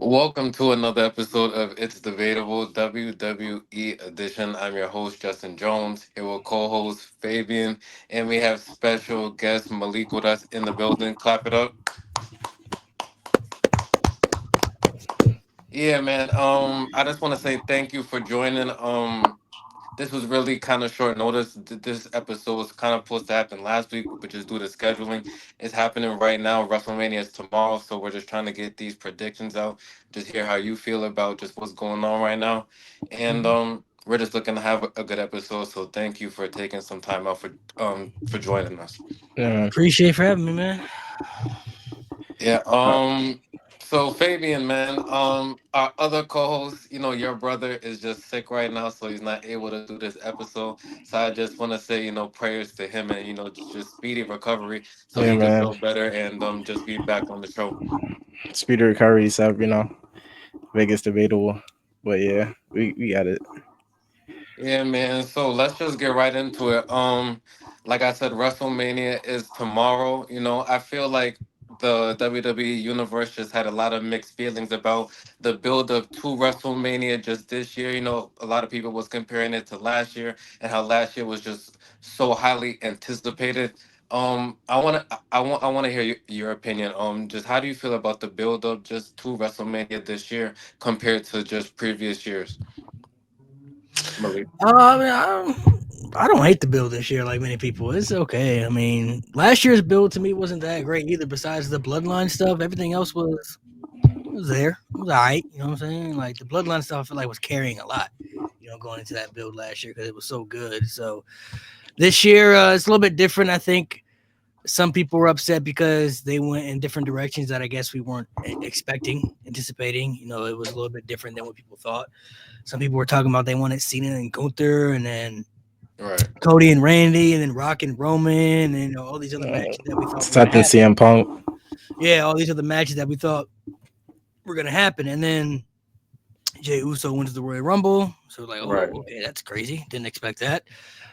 Welcome to another episode of It's Debatable WWE Edition. I'm your host, Justin Jones, here with co-host Fabian, and we have special guest Malik with us in the building. Clap it up. Yeah, man. I just want to say thank you for joining. This was really kind of short notice. This episode was kind of supposed to happen last week, but just due to scheduling, it's happening right now. WrestleMania is tomorrow, so we're just trying to get these predictions out. Just hear how you feel about just what's going on right now, and we're just looking to have a good episode. So thank you for taking some time out for joining us. Yeah. Appreciate for having me, man. Yeah. Uh, So Fabian, man, our other co-host, your brother is just sick right now, so he's not able to do this episode. So I just want to say, prayers to him and just speedy recovery so yeah, he could man. feel better and just be back on the show. Speed of recovery stuff, Vegas debatable. But yeah, we got it. Yeah, man. So let's just get right into it. Like I said, WrestleMania is tomorrow. I feel like the WWE universe just had a lot of mixed feelings about the build up to WrestleMania just this year. A lot of people was comparing it to last year and how last year was just so highly anticipated. I want to hear your opinion. Just how do you feel about the build up just to WrestleMania this year compared to just previous years, Malik? I don't hate the build this year like many people. It's okay. I mean, last year's build to me wasn't that great either. Besides the bloodline stuff, everything else was there. It was alright. You know what I'm saying? Like the bloodline stuff, I feel like was carrying a lot. Going into that build last year because it was so good. So this year, it's a little bit different. I think some people were upset because they went in different directions that I guess we weren't expecting, anticipating. It was a little bit different than what people thought. Some people were talking about they wanted Cena and Gunther, and then Right. Cody and Randy, and then Rock and Roman, and all these other Uh, matches that we thought were gonna Seth and happen. CM Punk. Yeah, all these other matches that we thought were gonna happen, and then Jey Uso wins the Royal Rumble. So like, Right. oh, okay, that's crazy. Didn't expect that.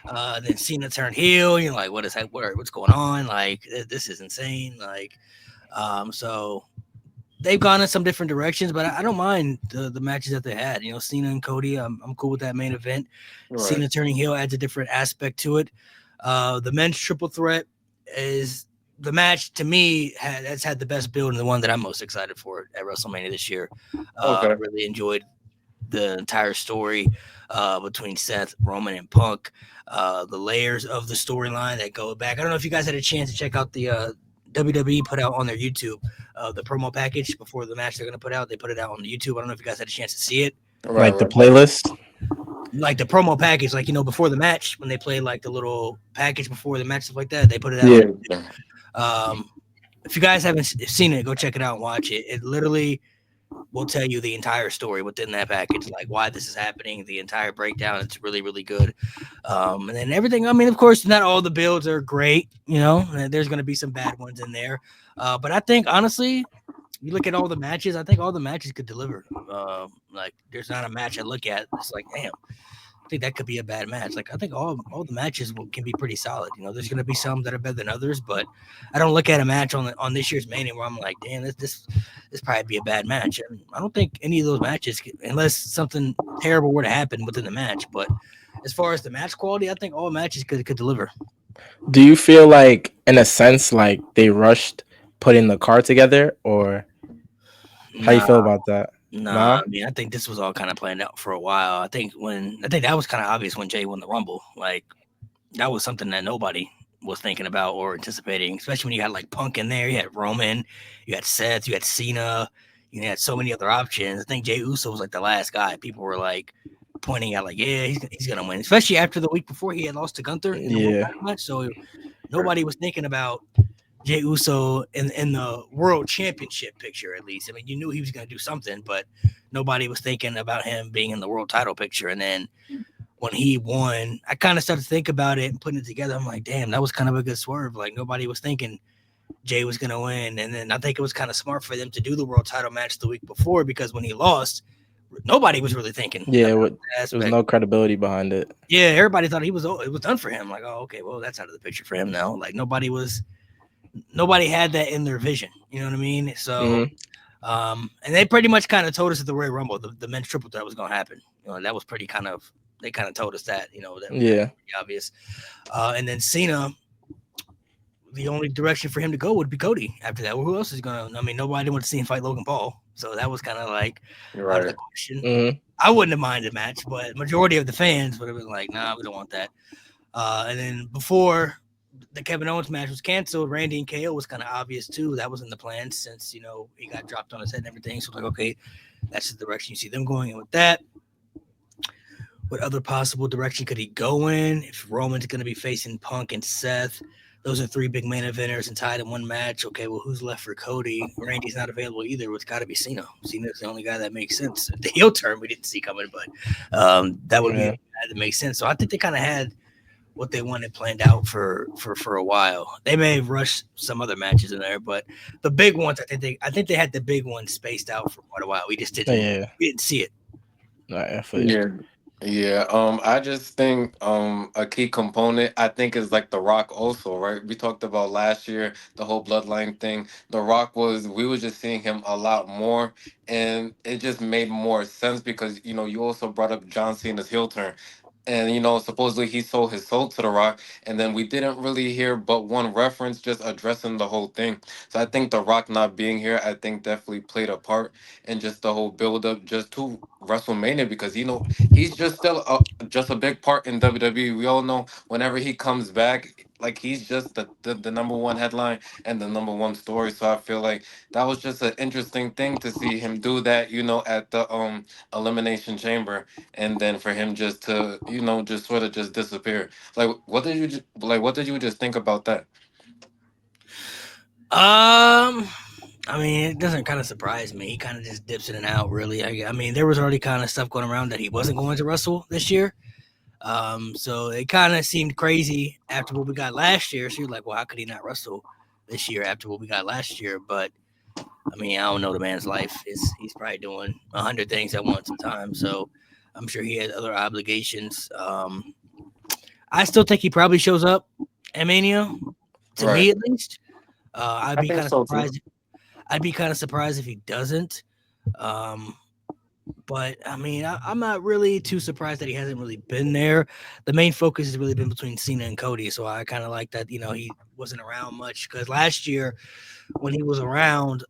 Then Cena turned heel. You're like, what is that? What's going on? Like, this is insane. Like, so they've gone in some different directions, but I don't mind the matches that they had. Cena and Cody. I'm cool with that main event. Right. Cena turning heel adds a different aspect to it. The men's triple threat is the match to me that's had the best build and the one that I'm most excited for at WrestleMania this year. I Okay. really enjoyed the entire story between Seth, Roman, and Punk. The layers of the storyline that go back. I don't know if you guys had a chance to check out the WWE put out on their YouTube the promo package before the match they're going to put out. They put it out on the YouTube. I don't know if you guys had a chance to see it. Right. Like the Right. playlist. Like the promo package, like before the match when they play like the little package before the match stuff like that. They put it out. Yeah. Yeah. Um, if you guys haven't seen it, go check it out and watch it. It literally will tell you the entire story within that package, like why this is happening, the entire breakdown. It's really, really good. And then everything. I mean, of course, not all the builds are great. There's going to be some bad ones in there. But I think honestly, you look at all the matches. I think all the matches could deliver. Like, there's not a match I look at. It's like, damn. I think that could be a bad match. Like I think all the matches can be pretty solid. There's going to be some that are better than others, but I don't look at a match on this year's Mania where I'm like, damn, this probably be a bad match. And I don't think any of those matches, unless something terrible were to happen within the match. But as far as the match quality, I think all matches could deliver. Do you feel like, in a sense, like they rushed putting the card together, or how you Nah, feel about that? nah. Nah. I mean, I think this was all kind of planned out for a while. I think that was kind of obvious when Jay won the Rumble. Like that was something that nobody was thinking about or anticipating, especially when you had like Punk in there, you had Roman, you had Seth, you had Cena, you had so many other options. I think Jey Uso was like the last guy. People were like pointing out, like, yeah, he's gonna win, especially after the week before he had lost to Gunther in the World Yeah. Title match. So Right. nobody was thinking about Jey Uso in the World Championship picture, at least. I mean, you knew he was gonna do something, but nobody was thinking about him being in the world title picture. And then when he won, I kind of started to think about it and putting it together. I'm like, damn, that was kind of a good swerve. Like nobody was thinking Jay was gonna win, and then I think it was kind of smart for them to do the world title match the week before because when he lost, nobody was really thinking Yeah. about that There was aspect. no credibility behind it. Yeah, everybody thought it was done for him. Like, oh, okay, well, that's out of the picture for him now. Like nobody had that in their vision. You know what I mean? So Hmm. And they pretty much kind of told us at the Royal Rumble the men's triple threat was going to happen. That was pretty kind of they kind of told us that. That was pretty obvious. And then Cena, the only direction for him to go would be Cody after that. Well, who else is going to? I mean, nobody wanted to see him fight Logan Paul, so that was kind of like out of the question. Mm-hmm. I wouldn't have minded the match, but majority of the fans would have been like, "Nah, we don't want that." And then before the Kevin Owens match was canceled, Randy and KO was kind of obvious too. That was in the plan since he got dropped on his head and everything. So like, okay, that's the direction you see them going in with that. What other possible direction could he go in? If Roman's going to be facing Punk and Seth, those are 3 big main eventers and tied in one match. Okay, well, who's left for Cody? Randy's not available either. It's got to be Cena. Cena's the only guy that makes sense. The heel turn we didn't see coming, but that would be the guy that makes sense. So I think they kind of had what they wanted planned out for a while. They may have rushed some other matches in there, but the big ones, I think they had the big ones spaced out for quite a while. We just didn't see it. Yeah, I just think a key component I think is like The Rock also, right? We talked about last year the whole bloodline thing. The Rock we were just seeing him a lot more, and it just made more sense because you also brought up John Cena's heel turn. And supposedly he sold his soul to The Rock, and then we didn't really hear but one reference just addressing the whole thing. So I think The Rock not being here, I think definitely played a part in just the whole build up just to WrestleMania because he's just still just a big part in WWE. We all know whenever he comes back, like he's just the number one headline and the number one story. So I feel like that was just an interesting thing to see him do that, at the Elimination Chamber, and then for him just to, just sort of just disappear. Like, what did you just think about that? I mean, it doesn't kind of surprise me. He kind of just dips in and out, really. I mean, there was already kind of stuff going around that he wasn't going to wrestle this year. So it kind of seemed crazy after what we got last year. So you're like, well, how could he not wrestle this year after what we got last year? But I mean, I don't know the man's life. He's probably doing 100 things at once in time. So I'm sure he had other obligations. I still think he probably shows up at Mania, to me at least. I'd be kind of surprised. I'd be kind of surprised if he doesn't. But I mean, I'm not really too surprised that he hasn't really been there. The main focus has really been between Cena and Cody. So I kind of like that, he wasn't around much because last year when he was around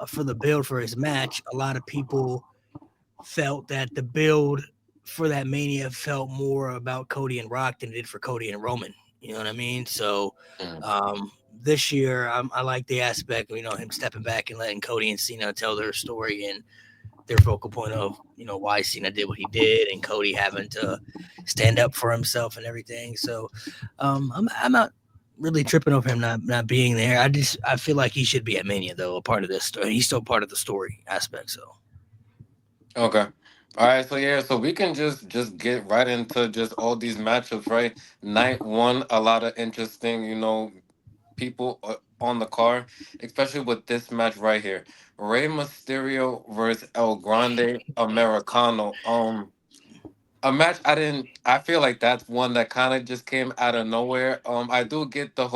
for the build for his match, a lot of people felt that the build for that Mania felt more about Cody and Rock than it did for Cody and Roman. You know what I mean? So this year, I like the aspect of, him stepping back and letting Cody and Cena tell their story and their focal point of, why Cena did what he did and Cody having to stand up for himself and everything. So I'm not really tripping over him not being there. I feel like he should be at Mania, though, a part of this story. He's still part of the story aspect, so. Okay. All right, so we can just get right into just all these matchups, right? Night one, a lot of interesting, people on the card, especially with this match right here. Rey Mysterio versus El Grande Americano. A match I feel like that's one that kind of just came out of nowhere. I do get the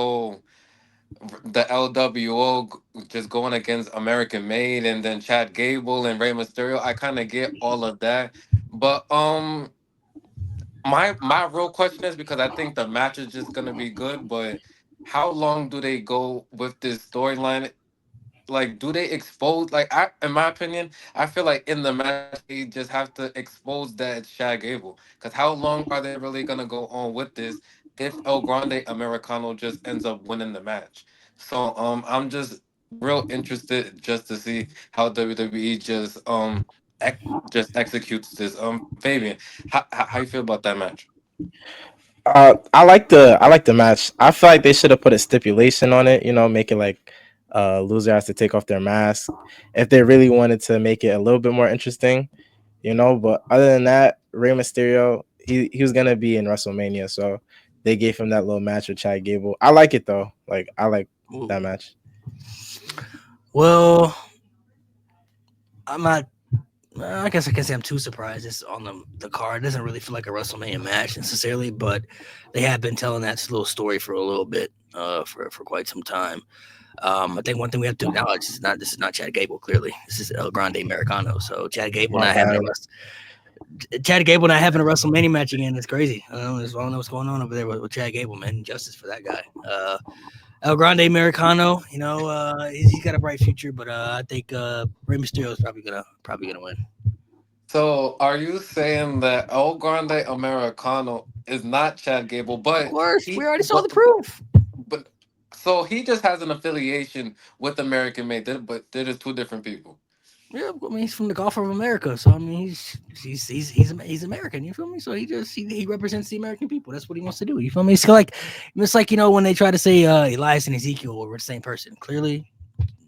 LWO just going against American Made and then Chad Gable and Rey Mysterio. I kind of get all of that. But my real question is because I think the match is just gonna be good, but how long do they go with this storyline? Like, do they expose, like, in my opinion, I feel like in the match they just have to expose that it's Shad Gable, because how long are they really gonna go on with this if El Grande Americano just ends up winning the match? So I'm just real interested just to see how WWE just executes this. Fabian, how you feel about that match? I like the match. I feel like they should have put a stipulation on it. Make it like loser has to take off their mask if they really wanted to make it a little bit more interesting. But other than that, Rey Mysterio, he was gonna be in WrestleMania, so they gave him that little match with Chad Gable. I like it though. Like I like that match. Well, I'm not. I guess I can say I'm too surprised. It's on the card. It doesn't really feel like a WrestleMania match necessarily, but they have been telling that little story for a little bit, for quite some time. I think one thing we have to acknowledge is not this is not Chad Gable. Clearly, this is El Grande Americano. So My bad. Chad Gable not having a WrestleMania match again is crazy. I don't know what's going on over there with Chad Gable, man. Justice for that guy. El Grande Americano, he's got a bright future, but I think Rey Mysterio is probably gonna win. So, are you saying that El Grande Americano is not Chad Gable, Of course, we he, already saw the but, proof. but, so he just has an affiliation with American Made, but they're just two different people. Yeah, I mean he's from the Gulf of America, so I mean he's American. You feel me? So he represents the American people. That's what he wants to do. You feel me? It's like when they try to say Elias and Ezekiel were the same person. Clearly,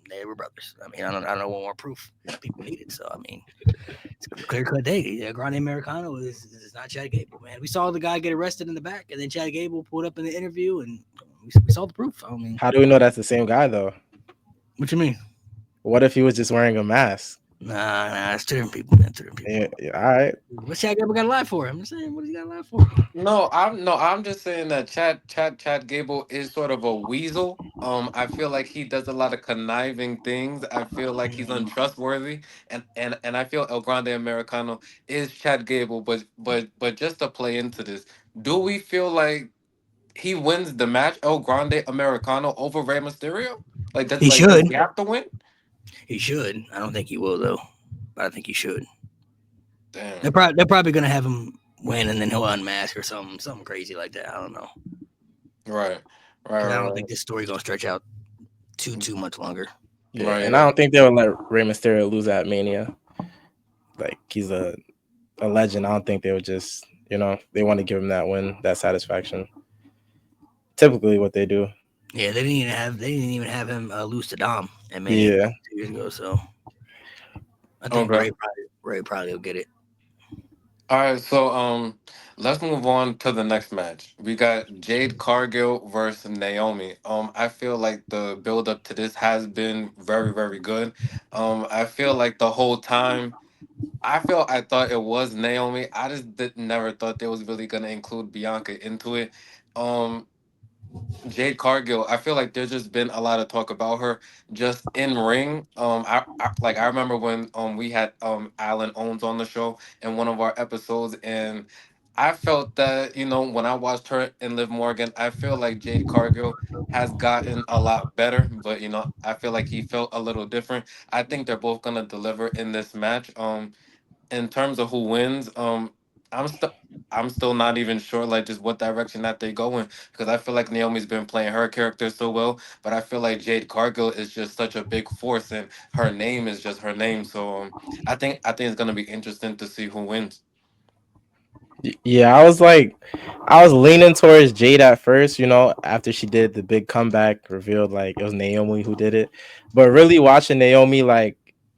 they were brothers. I mean, I don't know what more proof people needed. So I mean, it's a clear cut day. Yeah, Grande Americano is not Chad Gable, man. We saw the guy get arrested in the back, and then Chad Gable pulled up in the interview, and we saw the proof. I mean, How do we know that's the same guy though? what you mean? What if he was just wearing a mask? Nah, it's two different people, man. Two different people. Yeah, yeah, all right. What's Chad Gable got to lie for? I'm just saying, what does he got to lie for? No, I'm just saying that Chad Gable is sort of a weasel. I feel like he does a lot of conniving things. I feel like he's Mm. untrustworthy, and I feel El Grande Americano is Chad Gable. But just to play into this, do we feel like he wins the match, El Grande Americano, over Rey Mysterio? He Does should. he have to win? He should. I don't think he will though, but I think he should. Damn. They're probably gonna have him win and then he'll unmask or something crazy like that. I don't know Right. Right. because I don't Right. think this story gonna stretch out too much longer. Yeah, Right. and I don't think they would let Rey Mysterio lose at Mania. Like he's a legend. I don't think they would just they want to give him that win, that satisfaction. Typically, what they do. Yeah, they didn't even have him lose to Dom at Mania Yeah. 2 years ago. So I think Okay. Ray probably will get it. All right, so let's move on to the next match. We got Jade Cargill versus Naomi. I feel like the build up to this has been very, very good. I feel like the whole time, I thought it was Naomi. I just never thought they was really gonna include Bianca into it. Um, Jade Cargill, I feel like there's just been a lot of talk about her just in ring. I remember when we had Alan Owens on the show in one of our episodes, and I felt that when I watched her and Liv Morgan, I feel like Jade Cargill has gotten a lot better, but I feel like he felt a little different. I think they're both gonna deliver in this match. In terms of who wins, I'm still I'm still not even sure like just what direction that they go in because I feel like Naomi's been playing her character so well, but I feel like Jade Cargill is just such a big force and her name is just her name. So I think it's gonna be interesting to see who wins. Yeah, I was leaning towards Jade at first, after she did the big comeback, revealed like it was Naomi who did it. But really watching Naomi, like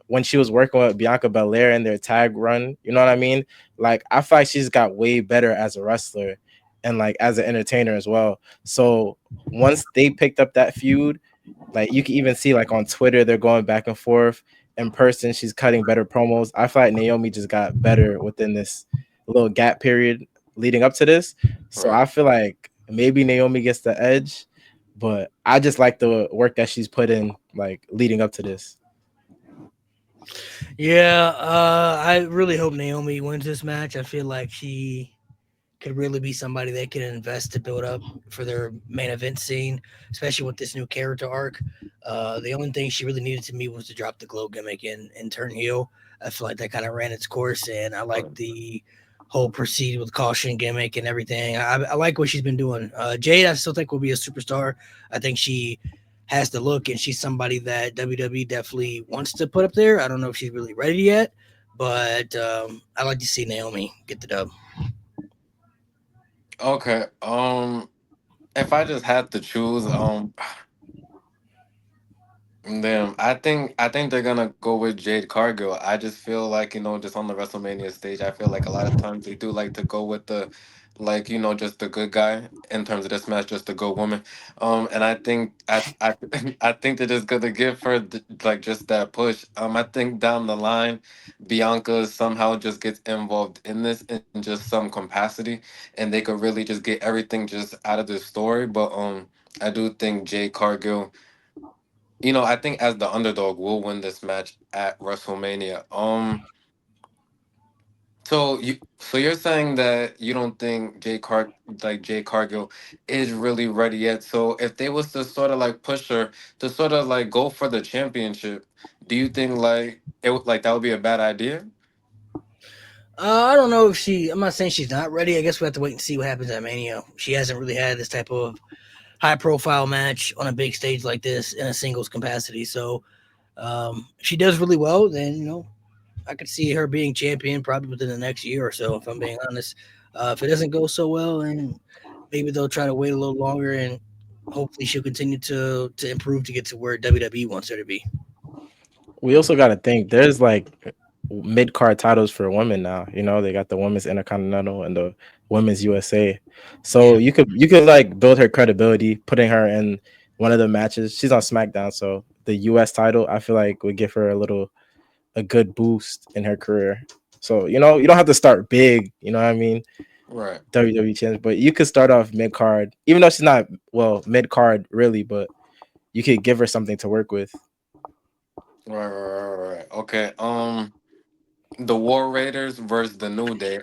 when she was working with Bianca Belair in their tag run, you know what I mean? Like I feel like she's got way better as a wrestler and like as an entertainer as well. So once they picked up that feud, like you can even see like on Twitter, they're going back and forth. In person, she's cutting better promos. I feel like Naomi just got better within this little gap period leading up to this. So Right. I feel like maybe Naomi gets the edge, but I just like the work that she's put in like leading up to this. Yeah, I really hope Naomi wins this match. I feel like she could really be somebody they can invest to build up for their main event scene, especially with this new character arc. The only thing she really needed to me was to drop the glow gimmick and turn heel. I feel like that kind of ran its course, and I like Right. the whole proceed with caution gimmick and everything. I like what she's been doing. Jade, I still think will be a superstar. I think she has the look, and she's somebody that WWE definitely wants to put up there. I don't know if she's really ready yet, but I like to see Naomi get the dub. Okay. If I just had to choose, damn, I think they're gonna go with Jade Cargill. I just feel like just on the WrestleMania stage, I feel like a lot of times they do like to go with the, like just the good guy in terms of this match, just the good woman. And I I think they're just gonna give her like just that push. I think down the line, Bianca somehow just gets involved in this in just some capacity, and they could really just get everything just out of the story. But I do think Jade Cargill I think as the underdog will win this match at WrestleMania. So you're saying that you don't think Jay Cargill is really ready yet. So if they was to sort of like push her to sort of like go for the championship, do you think like like that would be a bad idea? I don't know if she. I'm not saying she's not ready. I guess we have to wait and see what happens at Mania. She hasn't really had this type of high profile match on a big stage like this in a singles capacity. So if she does really well, then I could see her being champion probably within the next year or so. If I'm being honest, if it doesn't go so well, and maybe they'll try to wait a little longer, and hopefully she'll continue to improve to get to where WWE wants her to be. We also got to think there's like mid card titles for women now. You know, they got the women's Intercontinental and the women's USA. So Yeah. you could like build her credibility, putting her in one of the matches. She's on SmackDown, so the US title I feel like would give her a good boost in her career. So you don't have to start big. You know what I mean? Right. WWE champs, but you could start off mid card, even though she's not mid card really, but you could give her something to work with. Right. Okay. The War Raiders versus the New Day.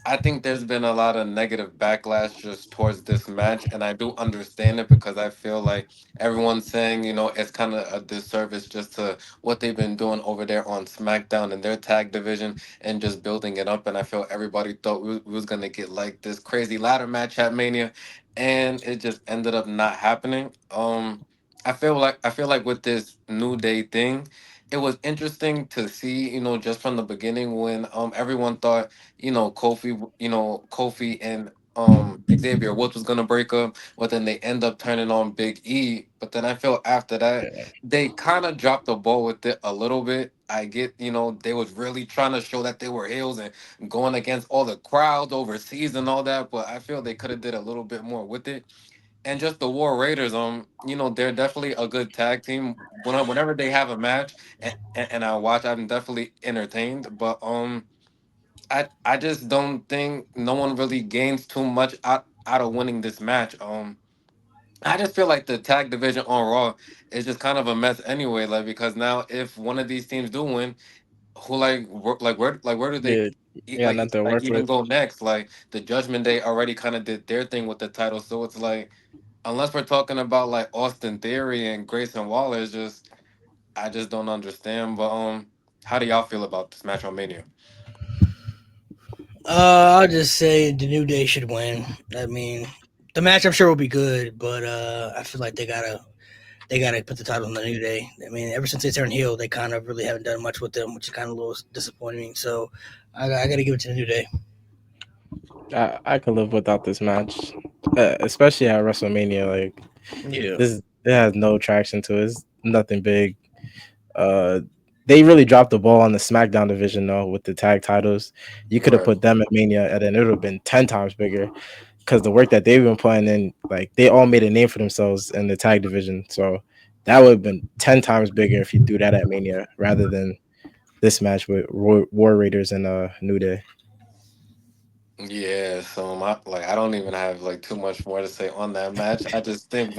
I think there's been a lot of negative backlash just towards this match, and I do understand it because I feel like everyone's saying, it's kind of a disservice just to what they've been doing over there on SmackDown and their tag division and just building it up. And I feel everybody thought we was gonna get like this crazy ladder match at Mania, and it just ended up not happening. I feel like with this New Day thing, it was interesting to see, just from the beginning when everyone thought Kofi and Xavier Woods was gonna break up, but then they end up turning on Big E. But then I feel after that Yeah. they kind of dropped the ball with it a little bit. I get, they was really trying to show that they were heels and going against all the crowds overseas and all that, but I feel they could have did a little bit more with it. And just the War Raiders, they're definitely a good tag team. Whenever they have a match and I watch, I'm definitely entertained. But I just don't think no one really gains too much out of winning this match. I just feel like the tag division on Raw is just kind of a mess anyway. Like because now if one of these teams do win, who where do they Yeah, yeah, not to work even with. go next? Like the Judgment Day already kind of did their thing with the title, so it's like unless we're talking about like Austin Theory and Grayson Waller, it's just I just don't understand. But how do y'all feel about this match on Mania? I'll just say the New Day should win. I mean, the match I'm sure will be good, but I feel like they gotta put the title on the New Day. I mean, ever since they turned heel, they kind of really haven't done much with them, which is kind of a little disappointing. So I got to give it to the New Day. I could live without this match, especially at WrestleMania. Like Yeah. it has no traction to it. It's nothing big. Uh, they really dropped the ball on the SmackDown division though with the tag titles. You could have Right. put them at Mania, and then it would have been 10 times bigger because the work that they've been putting in, like they all made a name for themselves in the tag division. So that would have been 10 times bigger if you do that at Mania rather than this match with War Raiders and New Day. Yeah, so I don't even have like too much more to say on that match. I just think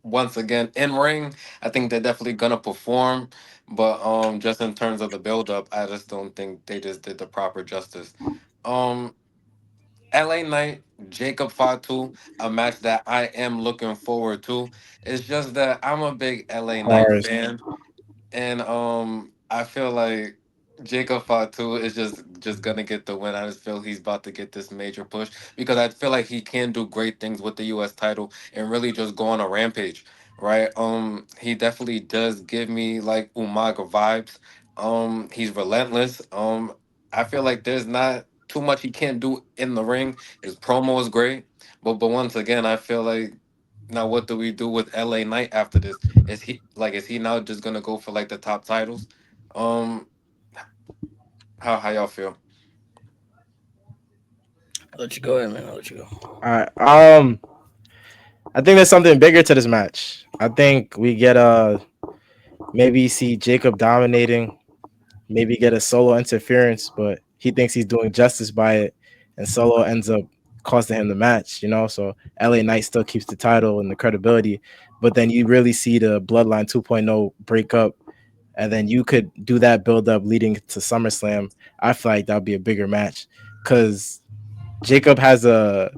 once again in ring, I think they're definitely gonna perform, but just in terms of the build up, I just don't think they just did the proper justice. Um LA Knight, Jacob Fatu, a match that I am looking forward to. It's just that I'm a big LA Knight Hard. fan. And I feel like Jacob Fatu is just gonna get the win. I just feel he's about to get this major push because I feel like he can do great things with the US title and really just go on a rampage. Right. He definitely does give me like Umaga vibes. He's relentless. I feel like there's not too much he can't do in the ring. His promo is great. But once again, I feel like now what do we do with LA Knight after this? Is he now just gonna go for like the top titles? Um, how y'all feel? I'll let you go ahead, man. I'll let you go. All right. I think there's something bigger to this match. I think we get maybe see Jacob dominating, maybe get a solo interference, but he thinks he's doing justice by it, and Solo ends up costing him the match, So LA Knight still keeps the title and the credibility, but then you really see the Bloodline 2.0 break up, and then you could do that build up leading to SummerSlam. I feel like that would be a bigger match because Jacob has a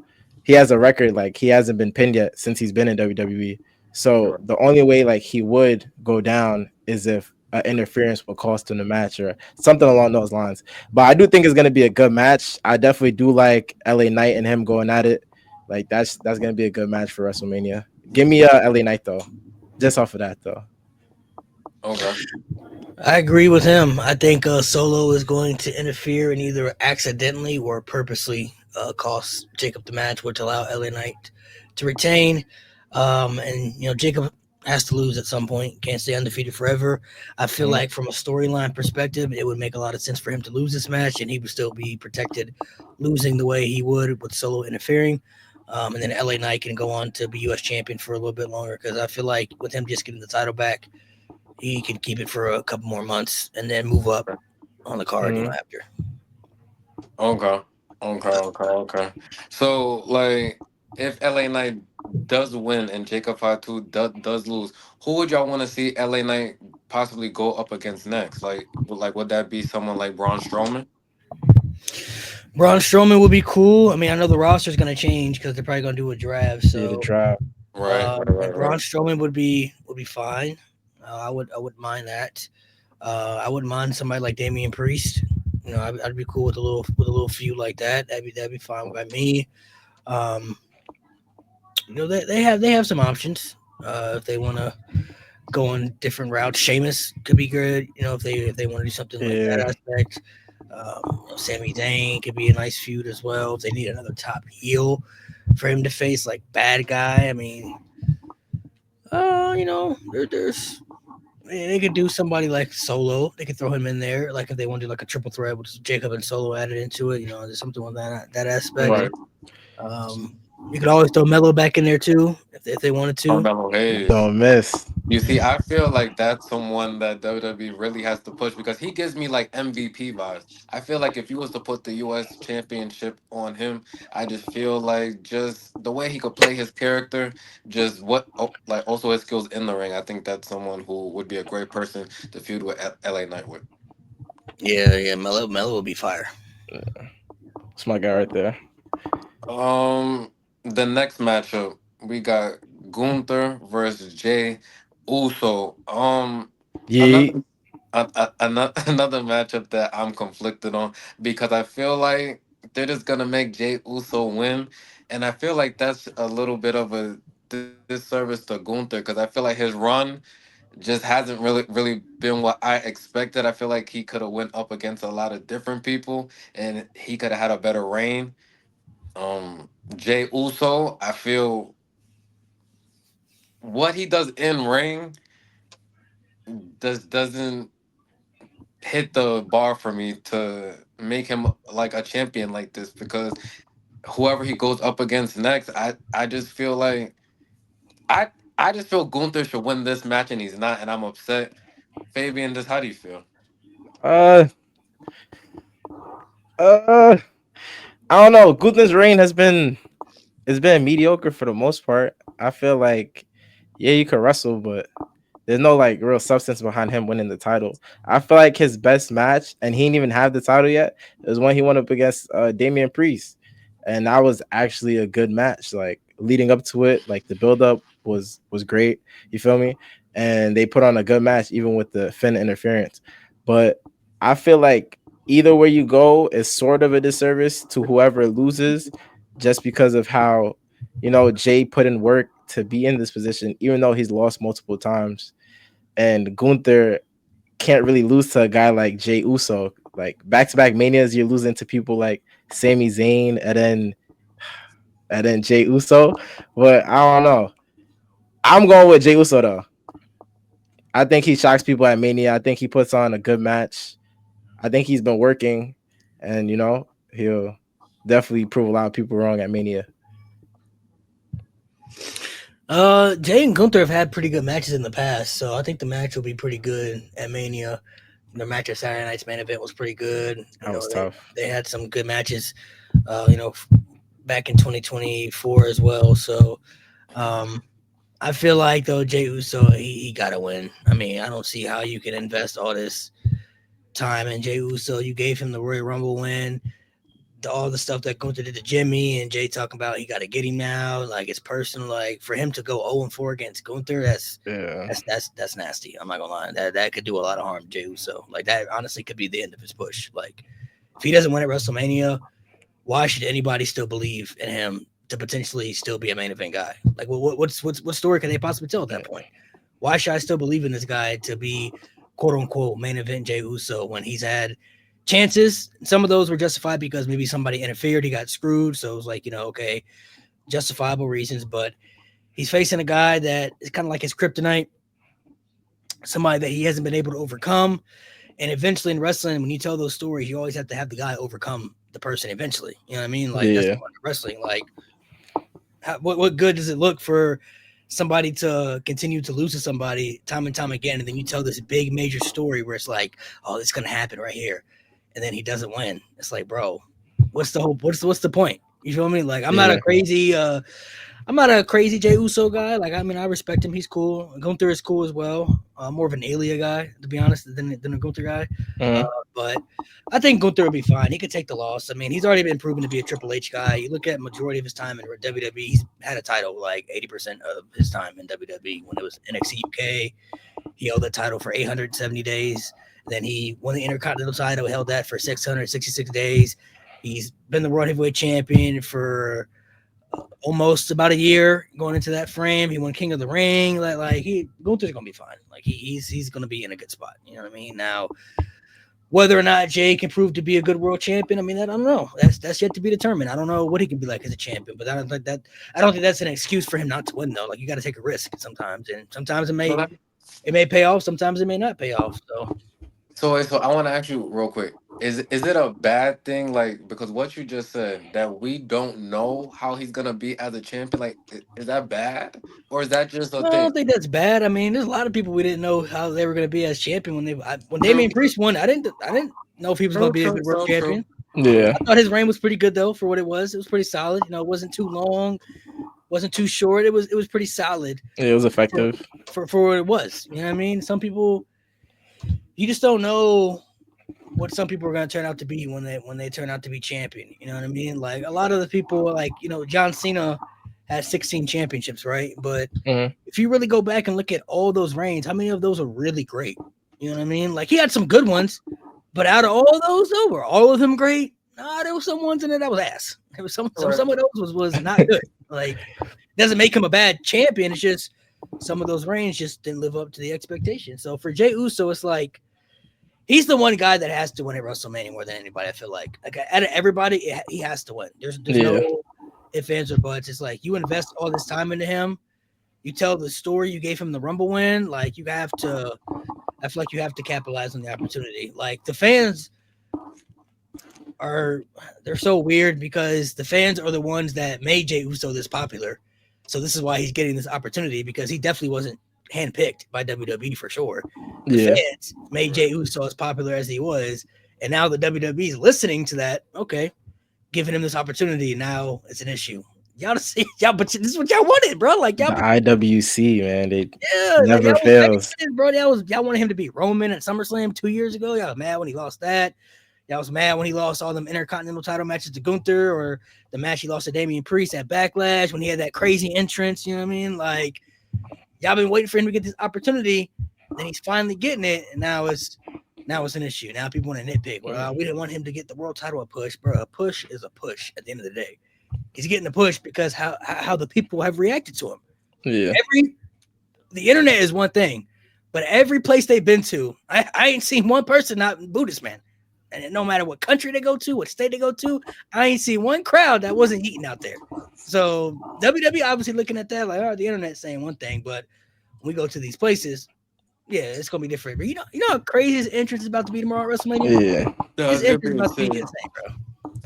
record, like he hasn't been pinned yet since he's been in WWE. So the only way like he would go down is if interference would cost him the match or something along those lines. But I do think it's gonna be a good match. I definitely do like LA Knight and him going at it. Like that's gonna be a good match for WrestleMania. Give me LA Knight though, just off of that though. Okay. I agree with him. I think Solo is going to interfere and either accidentally or purposely cost Jacob the match, which allow LA Knight to retain. And Jacob has to lose at some point. Can't stay undefeated forever. I feel like from a storyline perspective, it would make a lot of sense for him to lose this match, and he would still be protected losing the way he would with Solo interfering. And then LA Knight can go on to be U.S. champion for a little bit longer because I feel like with him just getting the title back, he can keep it for a couple more months and then move up on the card, after. Okay. Okay. So, like, if LA Knight does win and Jacob Fatu does lose, who would y'all want to see LA Knight possibly go up against next? Would that be someone like Braun Strowman? Braun Strowman would be cool. I mean, I know the roster's going to change because they're probably going to do a draft. Yeah, the So, draft. and Braun Strowman would be fine. I wouldn't mind that. I wouldn't mind somebody like Damian Priest. I'd be cool with a little few like that. That'd be fine by me. Um, they have some options if they want to go on different routes. Sheamus could be good. If they want to do something like that aspect. Sami Zayn could be a nice feud as well. If they need another top heel for him to face, like bad guy. I mean, there's they could do somebody like Solo. They could throw him in there, like if they want to do like a triple threat with Jacob and Solo added into it. There's something on that aspect. Right. You could always throw Mello back in there too if they wanted to. Carmelo Hayes. Don't miss. You see, I feel like that's someone that WWE really has to push because he gives me like MVP vibes. I feel like if you was to put the US championship on him, I just feel like just the way he could play his character, just like also his skills in the ring. I think that's someone who would be a great person to feud with LA Knight with. Yeah, Mello will be fire. That's my guy right there. The next matchup we got Gunther versus Jay Uso. Yeah. Another another matchup that I'm conflicted on because I feel like they're just gonna make Jay Uso win, and I feel like that's a little bit of a disservice to Gunther because I feel like his run just hasn't really been what I expected. I feel like he could have went up against a lot of different people, and he could have had a better reign. Jay Uso, I feel what he does in ring doesn't hit the bar for me to make him like a champion like this because whoever he goes up against next, I just feel like I I just feel Gunther should win this match and he's not, and I'm upset. Fabian, just how do you feel? Uh, uh, I don't know. Gunther's reign it's been mediocre for the most part. I feel like, yeah, you could wrestle, but there's no like real substance behind him winning the title. I feel like his best match, and he didn't even have the title yet, is when he went up against Damian Priest, and that was actually a good match. Like leading up to it, like the build up was great. You feel me? And they put on a good match, even with the Finn interference. But I feel like either way you go is sort of a disservice to whoever loses, just because of how Jay put in work to be in this position, even though he's lost multiple times. And Gunther can't really lose to a guy like Jay Uso. Like back to back manias, you're losing to people like Sami Zayn and then Jay Uso. But I don't know. I'm going with Jay Uso though. I think he shocks people at Mania. I think he puts on a good match. I think he's been working, and he'll definitely prove a lot of people wrong at Mania. Jay and Gunther have had pretty good matches in the past, so I think the match will be pretty good at Mania. The match at Saturday Night's main event was pretty good. That was tough. They had some good matches. back in 2024 as well. So I feel like though Jey Uso he gotta win. I mean, I don't see how you can invest all this time in Jey Uso. You gave him the Royal Rumble win, all the stuff that Gunther did to Jimmy, and Jay talking about he got to get him now. Like it's personal. Like for him to go 0-4 against Gunther, that's nasty. I'm not gonna lie. That could do a lot of harm to Jey Uso. Like that honestly could be the end of his push. Like if he doesn't win at WrestleMania, why should anybody still believe in him to potentially still be a main event guy? Like what story can they possibly tell at that point? Why should I still believe in this guy to be quote unquote main event Jey Uso when he's had chances? Some of those were justified because maybe somebody interfered, he got screwed. So it was like, okay, justifiable reasons. But he's facing a guy that is kind of like his kryptonite, somebody that he hasn't been able to overcome. And eventually in wrestling, when you tell those stories, you always have to have the guy overcome the person eventually. You know what I mean? Like that's the point of wrestling. Like what good does it look for somebody to continue to lose to somebody time and time again, and then you tell this big major story where it's like, oh, it's gonna happen right here, and then he doesn't win? It's like, bro, what's the hope? What's the point? You feel me? Like I'm not a crazy Jey Uso guy. Like I mean, I respect him. He's cool. Gunther is cool as well. More of an Ilya guy, to be honest, than a Gunther guy. But I think Gunther will be fine. He could take the loss. I mean, he's already been proven to be a Triple H guy. You look at majority of his time in WWE, he's had a title like 80% of his time in WWE. When it was NXT UK, he held that title for 870 days. Then he won the Intercontinental title, held that for 666 days. He's been the World Heavyweight Champion for almost about a year going into that frame. He won King of the Ring. Like Gunther's gonna be fine. Like he's gonna be in a good spot. You know what I mean? Now, whether or not Jay can prove to be a good world champion, I mean, I don't know. That's yet to be determined. I don't know what he can be like as a champion, but I don't think that's an excuse for him not to win though. Like you got to take a risk sometimes, and sometimes it may pay off. Sometimes it may not pay off. So I want to ask you real quick. Is it a bad thing, like, because what you just said, that we don't know how he's gonna be as a champion? Like, is that bad, or is that just a I thing? don't think that's bad. I mean, there's a lot of people we didn't know how they were going to be as champion when Damian Priest won. I didn't know if he was going to be a good world champion. Yeah, I thought his reign was pretty good though for what it was. It was pretty solid. It wasn't too long, wasn't too short. It was pretty solid. It was effective for what it was. You know what I mean? Some people, you just don't know what some people are going to turn out to be when they turn out to be champion. You know what I mean? Like a lot of the people, like John Cena has 16 championships, right? But if you really go back and look at all those reigns, how many of those are really great? You know what I mean? Like he had some good ones, but out of all those, though, were all of them great? Nah, there was some ones in there that was ass. There was some of those was not good. Like doesn't make him a bad champion. It's just some of those reigns just didn't live up to the expectation. So for Jey Uso, it's like he's the one guy that has to win at WrestleMania more than anybody. I feel like out of everybody, he has to win. There's no ifs, ands, or buts. It's like you invest all this time into him. You tell the story. You gave him the Rumble win. Like you have to. I feel like you have to capitalize on the opportunity. Like the fans they're so weird because the fans are the ones that made Jey Uso this popular. So this is why he's getting this opportunity, because he definitely wasn't handpicked by WWE for sure. The fans made Jey Uso as popular as he was, and now the WWE is listening to that. Okay, giving him this opportunity. Now it's an issue. Y'all see, but this is what y'all wanted, bro. Like y'all, the IWC, man, they never fails, bro. Y'all wanted him to beat Roman at SummerSlam 2 years ago. Y'all was mad when he lost that. Y'all was mad when he lost all them Intercontinental title matches to Gunther, or the match he lost to Damian Priest at Backlash when he had that crazy entrance. You know what I mean? Like y'all been waiting for him to get this opportunity, then he's finally getting it, and now it's an issue. Now people want to nitpick. Well, we didn't want him to get the world title a push, bro. A push is a push at the end of the day. He's getting the push because how the people have reacted to him. Yeah. The internet is one thing, but every place they've been to, I ain't seen one person not Buddhist, man. And no matter what country they go to, what state they go to, I ain't seen one crowd that wasn't eating out there. So WWE obviously looking at that like, oh, the internet's saying one thing, but when we go to these places, yeah, it's gonna be different. But you know how crazy his entrance is about to be tomorrow at WrestleMania? Yeah. His entrance is about to be insane, bro.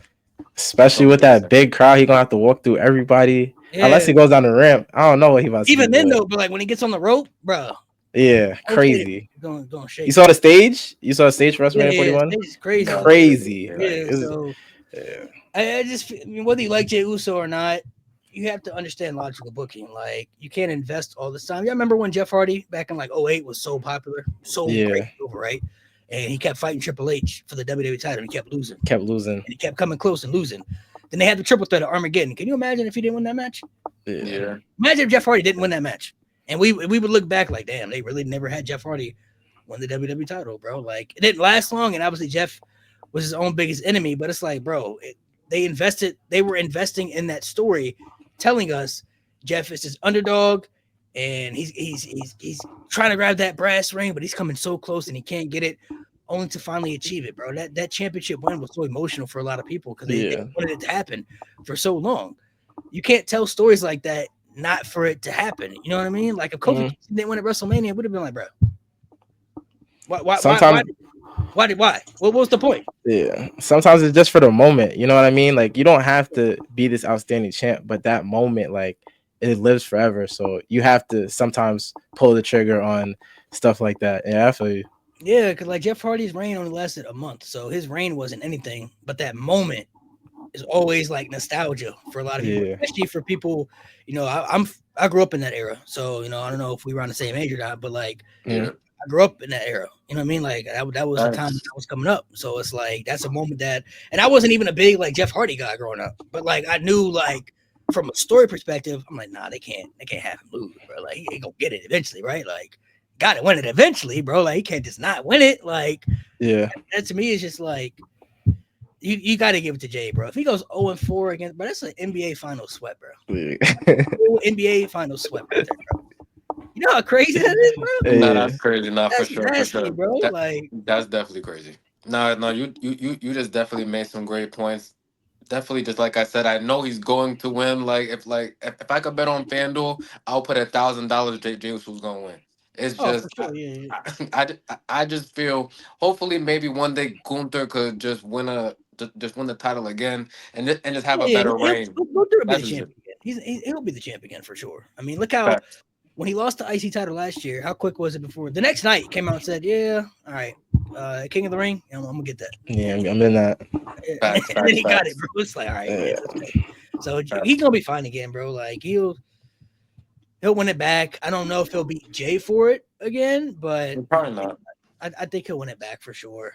Especially with that big crowd, he's gonna have to walk through everybody. Yeah. Unless he goes down the ramp. I don't know what he about to even then though, but like when he gets on the rope, bro. Yeah, crazy. Going shake. You saw the stage? You saw the stage for WrestleMania 41? It's crazy. Crazy. Yeah, like, I just I mean, whether you like Jey Uso or not, you have to understand logical booking. Like you can't invest all this time. Yeah, I remember when Jeff Hardy back in like '08 was so popular, so Yeah. crazy over, right? And he kept fighting Triple H for the WWE title. And he kept losing. Kept losing. And he kept coming close and losing. Then they had the triple threat of Armageddon. Can you imagine if he didn't win that match? Yeah. Imagine if Jeff Hardy didn't win that match. And we would look back like, damn, they really never had Jeff Hardy win the WWE title, bro. Like it didn't last long, and obviously Jeff was his own biggest enemy. But it's like, bro, they were investing in that story, telling us Jeff is this underdog, and he's trying to grab that brass ring, but he's coming so close and he can't get it, only to finally achieve it, bro. That championship win was so emotional for a lot of people because they wanted it to happen for so long. You can't tell stories like that not for it to happen. You know what I mean? Like if Kofi didn't win at WrestleMania, it would have been like, bro, why? What was the point? Yeah. Sometimes it's just for the moment. You know what I mean? Like you don't have to be this outstanding champ, but that moment, like it lives forever. So you have to sometimes pull the trigger on stuff like that. Yeah, I feel you. Yeah, because like Jeff Hardy's reign only lasted a month, so his reign wasn't anything. But that moment is always like nostalgia for a lot of people, especially for people. You know, I grew up in that era, so you know I don't know if we were on the same age or not, but like I grew up in that era. You know what I mean? Like that was the time I was coming up. So it's like that's a moment that, and I wasn't even a big like Jeff Hardy guy growing up, but like I knew like from a story perspective, I'm like, nah, they can't have him lose, bro. Like he ain't gonna get it eventually, right? Like got to win it eventually, bro. Like he can't just not win it. Like that to me is just like you got to give it to Jay, bro. If he goes 0-4 against, but that's an NBA final sweat, bro. NBA final sweat right there, bro. You know how crazy that is, bro? No, that's crazy. Not for sure, nasty, for sure, bro. Like that's definitely crazy. No, you just definitely made some great points. Definitely, just like I said, I know he's going to win. If I could bet on FanDuel, I'll put $1,000 Jay Uso's gonna win. It's just for sure, yeah. I just feel hopefully maybe one day Gunther could just win the title again and just have a better reign. Gunther will be the champ again. He'll be the champ again for sure. I mean, look how when he lost the IC title last year, how quick was it before the next night he came out and said, yeah, all right, King of the Ring, I'm gonna get that. Yeah, I'm in that. And then he got it, bro. It's like, all right, man, so he's gonna be fine again, bro. Like he'll win it back. I don't know if he'll beat Jay for it again, but probably not. I think he'll win it back for sure.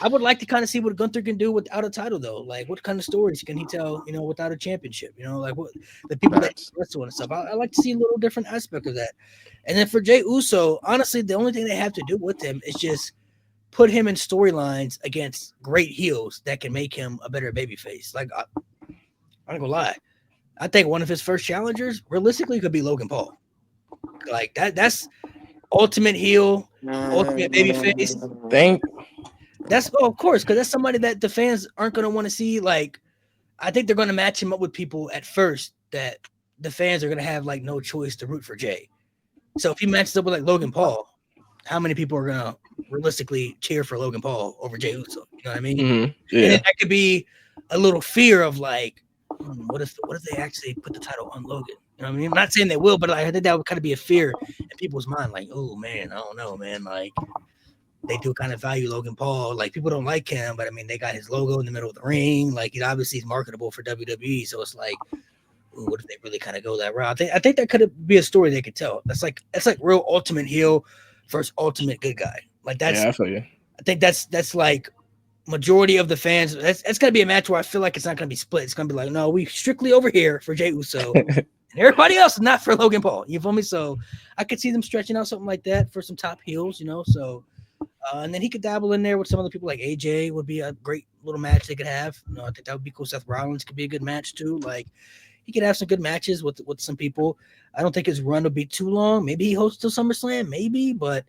I would like to kind of see what Gunther can do without a title, though. Like, what kind of stories can he tell, you know, without a championship? You know, like what the people that wrestle and stuff. I like to see a little different aspect of that. And then for Jey Uso, honestly, the only thing they have to do with him is just put him in storylines against great heels that can make him a better babyface. Like, I'm not gonna lie. I think one of his first challengers realistically could be Logan Paul. Like that's ultimate heel, ultimate babyface. That's of course, because that's somebody that the fans aren't gonna want to see. Like, I think they're gonna match him up with people at first that the fans are gonna have like no choice to root for Jay. So if he matches up with like Logan Paul, how many people are gonna realistically cheer for Logan Paul over Jey Uso? You know what I mean? Mm-hmm. Yeah. And then that could be a little fear of like, what if they actually put the title on Logan? You know what I mean? I'm not saying they will, but like, I think that would kind of be a fear in people's mind. Like, oh man, I don't know, man. Like, they do kind of value Logan Paul. Like, people don't like him, but I mean, they got his logo in the middle of the ring. Like, he obviously is marketable for WWE. So it's like, ooh, what if they really kind of go that route? I think that could be a story they could tell. That's like real ultimate heel versus ultimate good guy. Like that's. Yeah, I feel you. I think that's like majority of the fans. That's gonna be a match where I feel like it's not gonna be split. It's gonna be like, no, we strictly over here for Jey Uso, and everybody else is not for Logan Paul. You feel me? So I could see them stretching out something like that for some top heels, you know. So and then he could dabble in there with some other people like AJ would be a great little match they could have. You know, I think that would be cool. Seth Rollins could be a good match too. Like he could have some good matches with some people. I don't think his run would be too long. Maybe he hosts till SummerSlam, maybe, but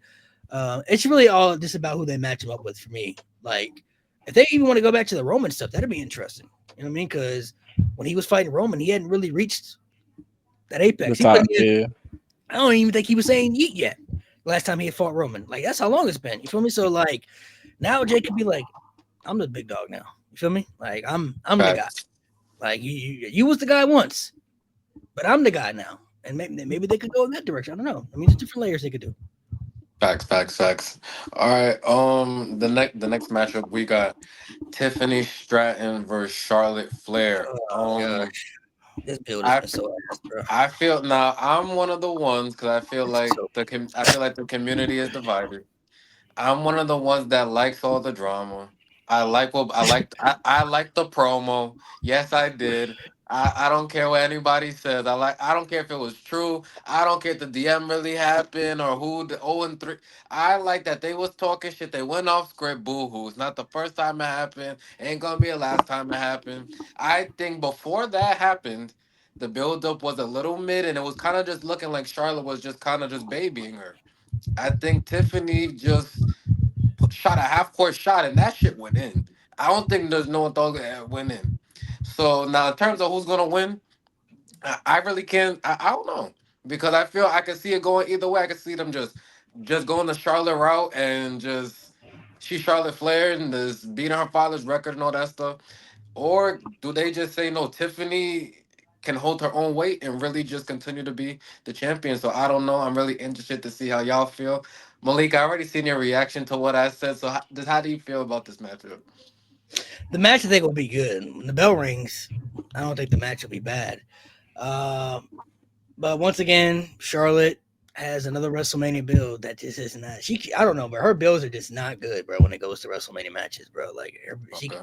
it's really all just about who they match him up with for me. Like if they even want to go back to the Roman stuff, that'd be interesting. You know what I mean? Because when he was fighting Roman, he hadn't really reached that apex. I don't even think he was saying yeet yet. Last time he had fought Roman, like that's how long it's been. You feel me? So like now Jay could be like, I'm the big dog now. You feel me? Like I'm the guy. Like you was the guy once, but I'm the guy now. And maybe they could go in that direction. I don't know. I mean, there's different layers they could do. Facts, facts, facts. All right. The next matchup we got Tiffany Stratton versus Charlotte Flair. Oh gosh, this build has I been so ass, bro. I feel now I'm one of the ones because I feel It's like so I feel like the community is divided. I'm one of the ones that likes all the drama. I like the promo. Yes, I did. I don't care what anybody says. I don't care if it was true. I don't care if the DM really happened or who the 0 and 3. I like that they was talking shit. They went off script. Boo hoo. It's not the first time it happened. Ain't gonna be the last time it happened. I think before that happened, the build up was a little mid and it was kind of just looking like Charlotte was just kind of just babying her. I think Tiffany just shot a half court shot and that shit went in. I don't think there's no one thought that went in. So now in terms of who's gonna win, I really can't. I don't know because I feel I can see it going either way. I can see them just going the Charlotte route and just she Charlotte Flair and just beating her father's record and all that stuff. Or do they just say no? Tiffany can hold her own weight and really just continue to be the champion. So I don't know. I'm really interested to see how y'all feel. Malik, I already seen your reaction to what I said. So how do you feel about this matchup? the match I think will be good. When the bell rings, I don't think the match will be bad. Uh, but once again, Charlotte has another WrestleMania build that just is not. I don't know, but her builds are just not good, bro. When it goes to WrestleMania matches, bro, like Okay.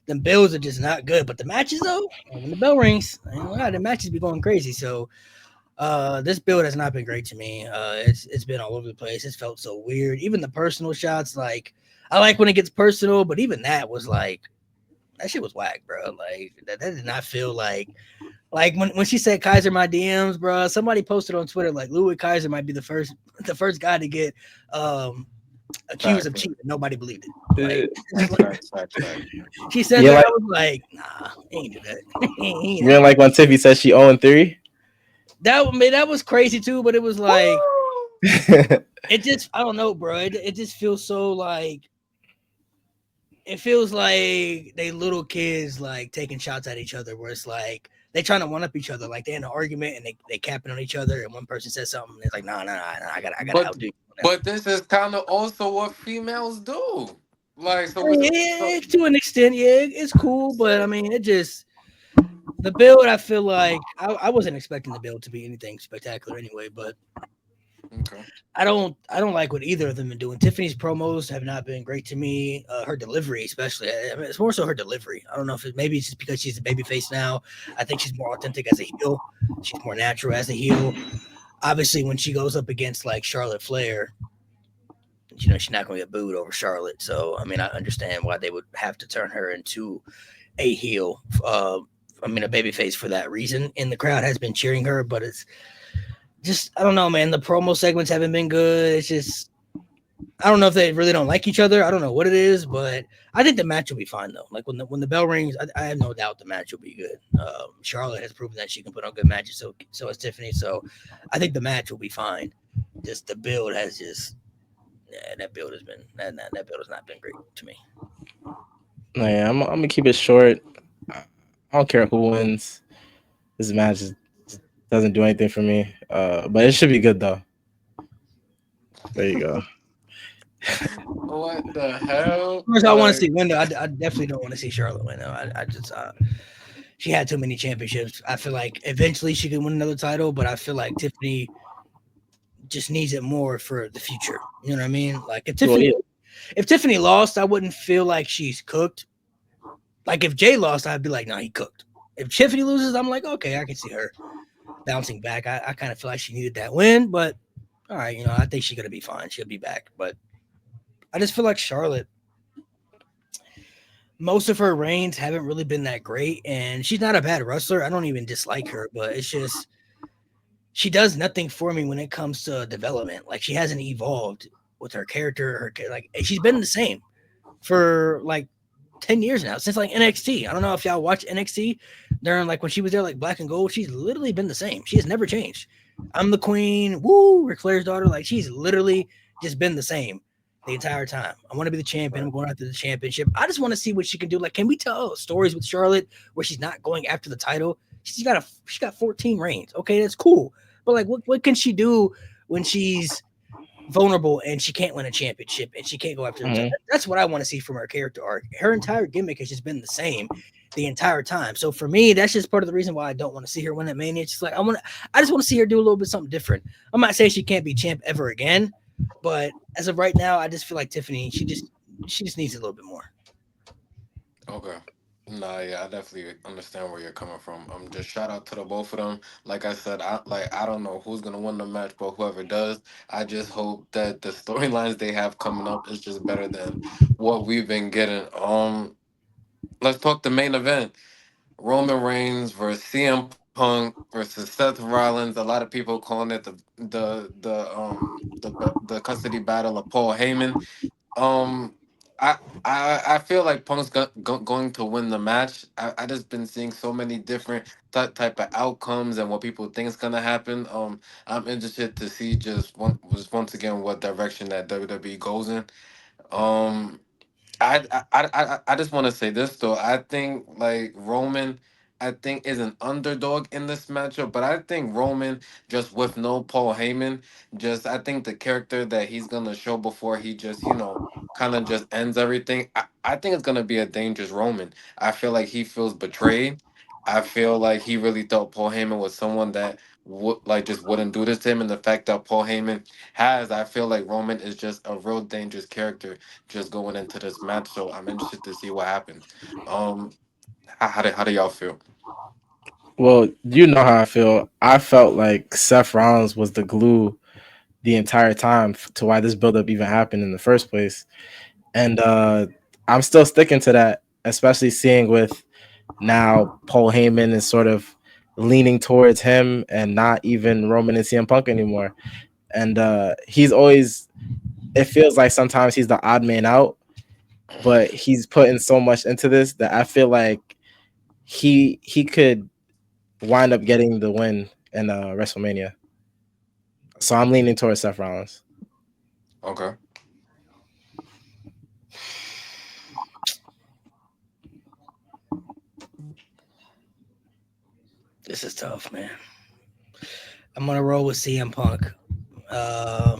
the builds are just not good. But the matches though, when the bell rings, the matches be going crazy. So this build has not been great to me. It's been all over the place. It's felt so weird. Even the personal shots, like I like when it gets personal, but even that was like that shit was whack, bro. Like that did not feel like when she said Kaiser my DMs, bro. Somebody posted on Twitter like Louis Kaiser might be the first guy to get accused Facts, of man. cheating. Nobody believed it. Facts, Like facts, facts, facts. she said You that, like I was like, nah, he ain't do that. He you ain't didn't act like when Tiffy said she 0-3? that was crazy too, but it was like Woo! it just I don't know, bro. It just feels so like it feels like they little kids like taking shots at each other where it's like they trying to one up each other. Like they're in an argument and they capping on each other and one person says something and it's like, nah, I gotta But outdo you. but this is kind of also what females do. Like so Yeah, to an extent, yeah, it's cool, but I mean, it just the build. I feel like I wasn't expecting the build to be anything spectacular anyway, but okay. I don't like what either of them are doing. Tiffany's promos have not been great to me. Her delivery, especially, I mean, it's more so her delivery. I don't know if maybe it's just because she's a baby face now. I think she's more authentic as a heel. She's more natural as a heel. Obviously, when she goes up against like Charlotte Flair, she's not going to get booed over Charlotte. So I mean, I understand why they would have to turn her into a heel. I mean, a babyface for that reason. And the crowd has been cheering her, but it's just I don't know, man. The promo segments haven't been good. It's just I don't know if they really don't like each other. I don't know what it is, but I think the match will be fine though. Like when the bell rings, I have no doubt the match will be good. Charlotte has proven that she can put on good matches, so has Tiffany. So I think the match will be fine. Just the build has just that build has been that build has not been great to me. Yeah, I'm gonna keep it short. I don't care who wins. This match just doesn't do anything for me. But it should be good though. There you go. What the hell? First, I want to Like see win. I definitely don't want to see Charlotte win. Though. I just she had too many championships. I feel like eventually she could win another title, but I feel like Tiffany just needs it more for the future. You know what I mean? Like Well, yeah. if Tiffany lost, I wouldn't feel like she's cooked. Like if Jay lost, I'd be like, nah, he cooked. If Tiffany loses, I'm like, okay, I can see her bouncing back. I kind of feel like she needed that win, but all right, I think she's gonna be fine. She'll be back. But I just feel like Charlotte, most of her reigns haven't really been that great, and she's not a bad wrestler. I don't even dislike her, but it's just she does nothing for me when it comes to development. Like she hasn't evolved with her character. Like she's been the same for like 10 years now since like NXT. I don't know if y'all watch NXT during like when she was there, like Black and Gold. She's literally been the same. She has never changed. I'm the queen. Woo, Ric Flair's daughter. Like she's literally just been the same the entire time. I want to be the champion. I'm going after the championship. I just want to see what she can do. Like, can we tell stories with Charlotte where she's not going after the title? She got 14 reigns. Okay, that's cool. But like, what can she do when she's vulnerable and she can't win a championship and she can't go after the title. Mhm. That's what I want to see from her character arc. Her entire gimmick has just been the same the entire time. So for me, that's just part of the reason why I don't want to see her win at Mania. It's just like I just want to see her do a little bit something different. I'm not saying she can't be champ ever again, but as of right now, I just feel like Tiffany, she just needs a little bit more. Okay. Nah, yeah, I definitely understand where you're coming from. Just shout out to the both of them. Like I said, I don't know who's gonna win the match, but whoever does, I just hope that the storylines they have coming up is just better than what we've been getting. Let's talk the main event: Roman Reigns versus CM Punk versus Seth Rollins. A lot of people calling it the custody battle of Paul Heyman. Um, I feel like Punk's going to win the match. I just been seeing so many different type of outcomes and what people think is gonna happen. I'm interested to see just once again what direction that WWE goes in. Um, I just want to say this though. I think like Roman, I think is an underdog in this matchup, but I think Roman just with no Paul Heyman, just I think the character that he's gonna show before he just kind of just ends everything. I think it's gonna be a dangerous Roman. I feel like he feels betrayed. I feel like he really thought Paul Heyman was someone that would like just wouldn't do this to him, and the fact that Paul Heyman has, I feel like Roman is just a real dangerous character just going into this match. So I'm interested to see what happens. Um, how do y'all feel? Well, you know how I feel. I felt like Seth Rollins was the glue the entire time to why this buildup even happened in the first place. And I'm still sticking to that, especially seeing with now Paul Heyman is sort of leaning towards him and not even Roman and CM Punk anymore. And he's always, it feels like sometimes he's the odd man out, but he's putting so much into this that I feel like he could wind up getting the win in WrestleMania. So I'm leaning towards Seth Rollins. Okay. This is tough, man. I'm gonna roll with CM Punk.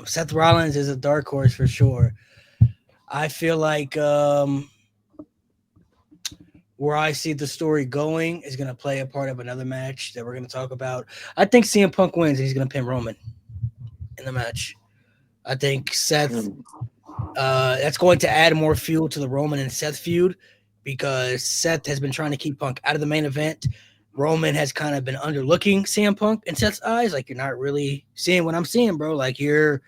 Seth Rollins is a dark horse for sure. I feel like where I see the story going is going to play a part of another match that we're going to talk about. I think CM Punk wins. He's going to pin Roman in the match. I think Seth. Mm, That's going to add more fuel to the Roman and Seth feud because Seth has been trying to keep Punk out of the main event. Roman has kind of been underlooking CM Punk in Seth's eyes, like you're not really seeing what I'm seeing, bro. Like you're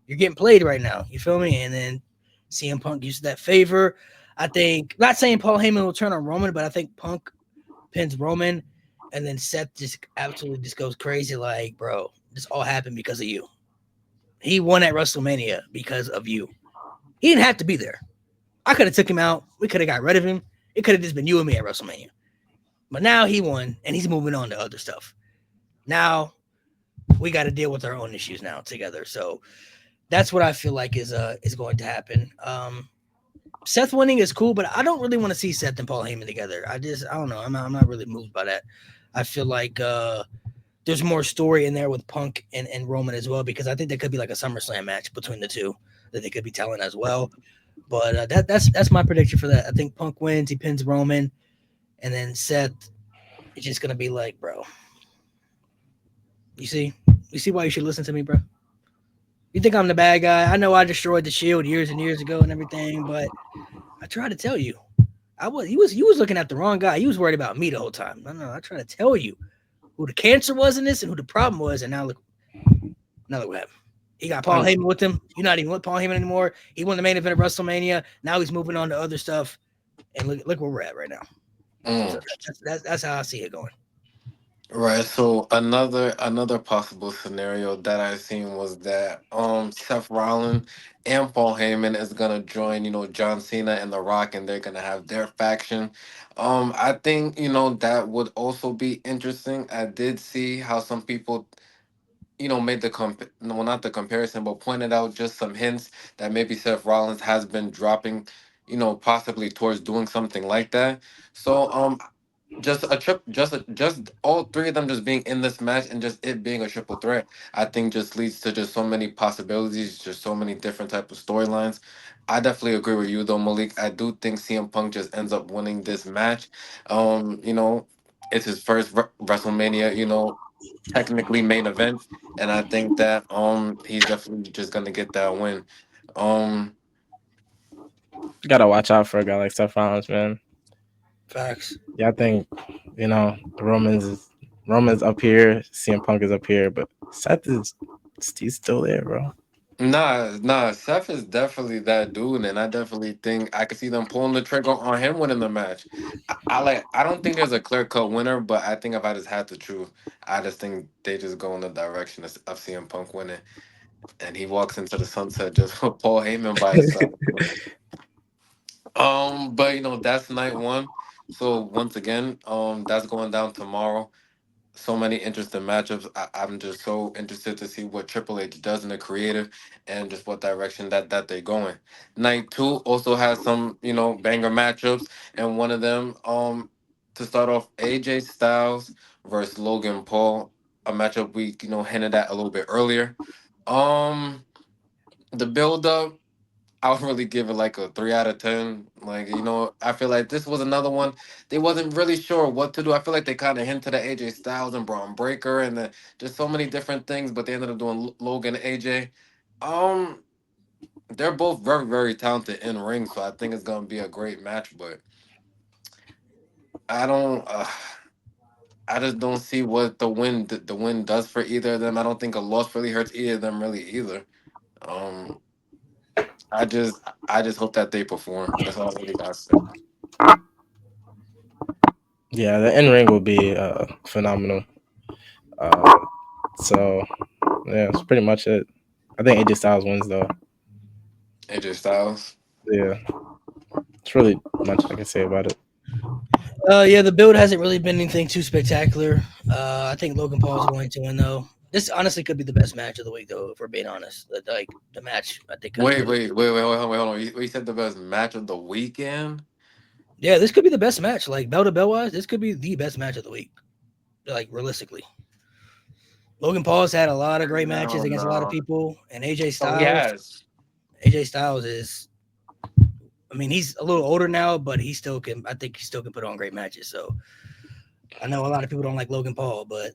getting played right now. You feel me? And then CM Punk uses that favor. I think not saying Paul Heyman will turn on Roman, but I think Punk pins Roman, and then Seth just absolutely just goes crazy. Like, bro, this all happened because of you. He won at WrestleMania because of you. He didn't have to be there. I could have took him out. We could have got rid of him. It could have just been you and me at WrestleMania. But now he won, and he's moving on to other stuff. Now we got to deal with our own issues now together. So that's what I feel like is going to happen. Seth winning is cool, but I don't really want to see Seth and Paul Heyman together. I don't know. I'm not really moved by that. I feel like there's more story in there with Punk and Roman as well because I think there could be like a SummerSlam match between the two that they could be telling as well. But that's my prediction for that. I think Punk wins, he pins Roman, and then Seth is just gonna be like, bro, you see, you see why you should listen to me, bro. You think I'm the bad guy? I know I destroyed the Shield years and years ago and everything, but I tried to tell you. You was looking at the wrong guy. You was worried about me the whole time. No, I tried to tell you who the cancer was in this and who the problem was, and now look what happened. He got Paul mm, Heyman with him. You're not even with Paul Heyman anymore. He won the main event of WrestleMania. Now he's moving on to other stuff, and look where we're at right now. So mm. that's how I see it going. Right. So another possible scenario that I seen was that Seth Rollins and Paul Heyman is gonna join John Cena and The Rock, and they're gonna have their faction. I think that would also be interesting. I did see how some people made the no, not the comparison, but pointed out just some hints that maybe Seth Rollins has been dropping, possibly towards doing something like that. So just a trip, just all three of them just being in this match and just it being a triple threat, I think just leads to just so many possibilities, just so many different type of storylines. I definitely agree with you though, Malik. I do think CM Punk just ends up winning this match. You know, it's his first WrestleMania, technically main event, and I think that he's definitely just gonna get that win. Um, You gotta watch out for a guy like Seth Rollins, man. Facts. Yeah, I think Roman's up here, CM Punk is up here, but Seth is he's still there, bro. nah, Seth is definitely that dude, and I definitely think I could see them pulling the trigger on him winning the match. I don't think there's a clear cut winner, but I think if I just had to choose, I just think they just go in the direction of CM Punk winning, and he walks into the sunset just with Paul Heyman by his side. But that's night one. So once again, that's going down tomorrow. So many interesting matchups. I'm just so interested to see what Triple H does in the creative and just what direction that they're going. Night two also has some, banger matchups, and one of them, to start off, AJ Styles versus Logan Paul, a matchup we, hinted at a little bit earlier. Um, the build up, I would really give it like a 3 out of 10. Like, I feel like this was another one. They wasn't really sure what to do. I feel like they kind of hinted at AJ Styles and Braun Breaker and just so many different things, but they ended up doing Logan and AJ. Um, they're both very, very talented in ring, so I think it's gonna be a great match. But I don't, I just don't see what the win does for either of them. I don't think a loss really hurts either of them really either. Um, I just hope that they perform. That's all I really got to say. Yeah, the in ring will be phenomenal. Uh, so yeah, that's pretty much it. I think AJ Styles wins though. AJ Styles. Yeah, it's really much I can say about it. Yeah, the build hasn't really been anything too spectacular. I think Logan Paul's going to win though. This honestly could be the best match of the week though, if we're being honest. Like the match, I think could Wait, really. wait, wait, wait, hold on. You said the best match of the weekend? Yeah, this could be the best match. Like bell to bell wise, this could be the best match of the week. Like realistically, Logan Paul's had a lot of great matches No, against a lot of no. people, and AJ Oh, he Styles. has. AJ Styles is. I mean, he's a little older now, but he still can. I think he still can put on great matches. So I know a lot of people don't like Logan Paul, but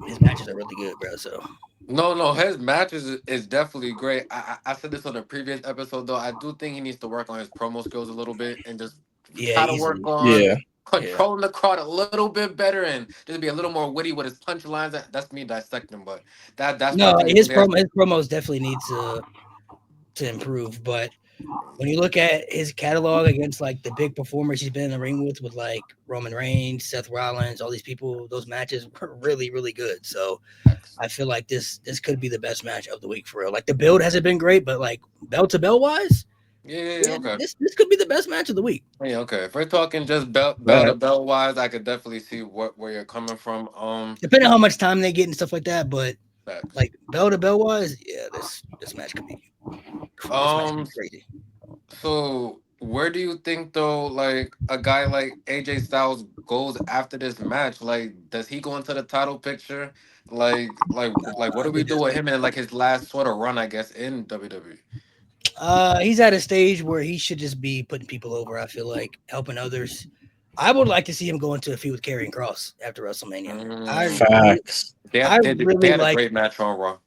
his matches are really good, bro. So No, no, his matches is definitely great. I said this on a previous episode though. I do think he needs to work on his promo skills a little bit and just yeah, try to work easily. on Yeah, Yeah. controlling the crowd a little bit better and just be a little more witty with his punchlines. That's me dissecting, but that's what I No, think he has to. his promos definitely need to improve. But when you look at his catalog against like the big performers he's been in the ring with like Roman Reigns, Seth Rollins, all these people, those matches were really, really good. So I feel like this could be the best match of the week for real. Like the build hasn't been great, but like bell to bell wise, Yeah, yeah, yeah, yeah, okay. this could be the best match of the week. Yeah, okay. If we're talking just bell to but bell wise, I could definitely see where you're coming from. Depending on how much time they get and stuff like that, but Facts. like bell to bell wise, yeah, this match could Um, be crazy. so where do you think though, like a guy like AJ Styles goes after this match? Like, does he go into the title picture? Like, what do we He do with doesn't. him in like his last sort of run, I guess, in WWE? He's at a stage where he should just be putting people over. I feel like helping others. I would like to see him go into a feud with Karrion Kross after WrestleMania. I Mm, re- facts. I they really had a like great match on Raw.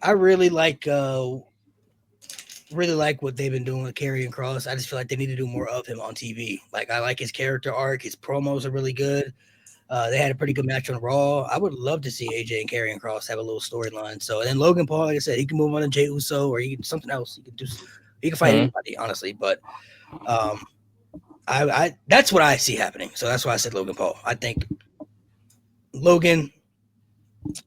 I really like what they've been doing with Karrion Kross. I just feel like they need to do more of him on TV. Like I like his character arc. His promos are really good. They had a pretty good match on Raw. I would love to see AJ and Karrion Kross have a little storyline. So and then Logan Paul, like I said, he can move on to Jey Uso or he can something else. He can fight Mhm. anybody, honestly. But um, I that's what I see happening. So that's why I said Logan Paul. I think Logan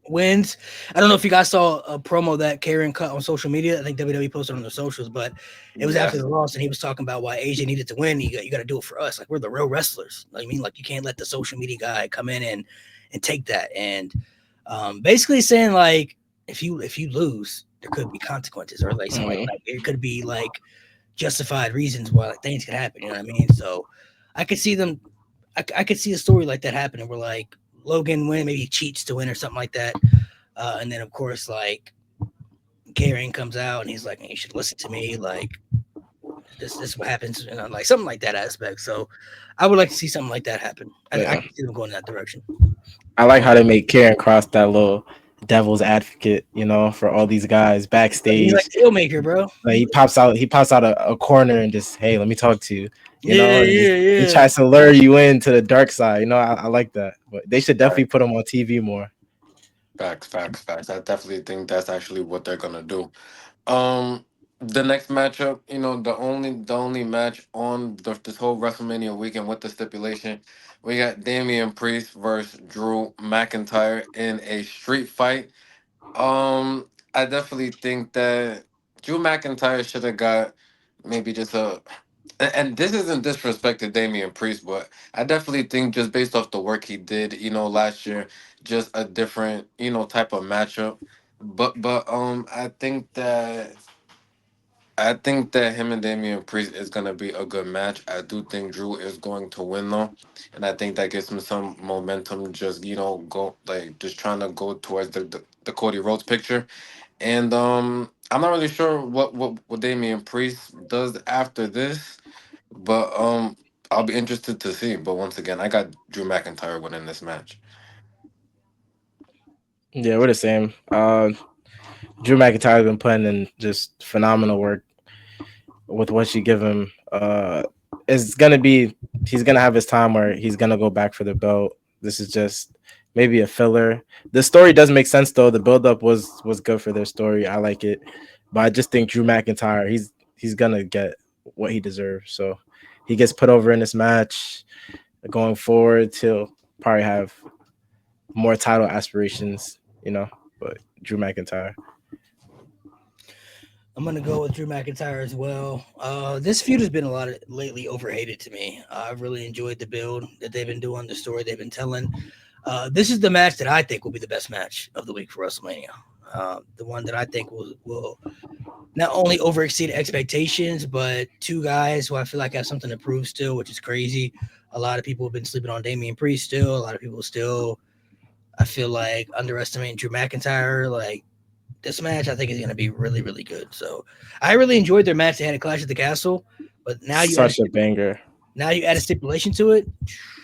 wins. I don't know if you guys saw a promo that Karen cut on social media. I think WWE posted on their socials, but it was after Yes. the loss, and he was talking about why AJ needed to win. You got to do it for us. Like we're the real wrestlers. Like, I mean, like you can't let the social media guy come in and take that. And basically saying like if you lose, there could be consequences, or like something Mhm. like it could be like justified reasons why like things could happen. You know what I mean? So I could see them. I could see a story like that happening where like Logan win, maybe he cheats to win or something like that. And then of course like Karrion comes out and he's like, "You should listen to me." Like this is what happens, like something like that aspect. So I would like to see something like that happen. I Yeah. can see them going in that direction. I like how they make Karen Cross that little devil's advocate, for all these guys He's like backstage. deal maker, bro. Like he pops out a corner and just, hey, let me talk to you, Yeah, and yeah, he yeah. tries to lure you into the dark side. I like that. But they should Right. definitely put him on TV more. Facts. I definitely think that's actually what they're gonna do. Um, the next matchup, the only match on this whole WrestleMania weekend with the stipulation, we got Damian Priest versus Drew McIntyre in a street fight. I definitely think that Drew McIntyre should have got maybe just and this isn't disrespect to Damian Priest, but I definitely think just based off the work he did, last year, just a different, type of matchup. But I think that him and Damian Priest is gonna be a good match. I do think Drew is going to win though, and I think that gives him some momentum. Just go like just trying to go towards the Cody Rhodes picture. And I'm not really sure what Damian Priest does after this, but I'll be interested to see. But once again, I got Drew McIntyre winning this match. Yeah, we're the same. Drew McIntyre's been putting in just phenomenal work with what you give him. It's gonna be he's gonna have his time where he's gonna go back for the belt. This is just maybe a filler. The story does make sense though. The build up was good for their story. I like it, but I just think Drew McIntyre he's gonna get what he deserves. So he gets put over in this match. Going forward, he'll probably have more title aspirations. But Drew McIntyre. I'm gonna go with Drew McIntyre as well. This feud has been a lot of lately overhated to me. I've really enjoyed the build that they've been doing, the story they've been telling. This is the match that I think will be the best match of the week for WrestleMania. The one that I think will not only over exceed expectations, but two guys who I feel like have something to prove still, which is crazy. A lot of people have been sleeping on Damian Priest still. A lot of people still, I feel like, underestimating Drew McIntyre. Like this match, I think is going to be really, really good. So I really enjoyed their match. They had a Clash at the Castle, but Such a banger. now you add a stipulation to it.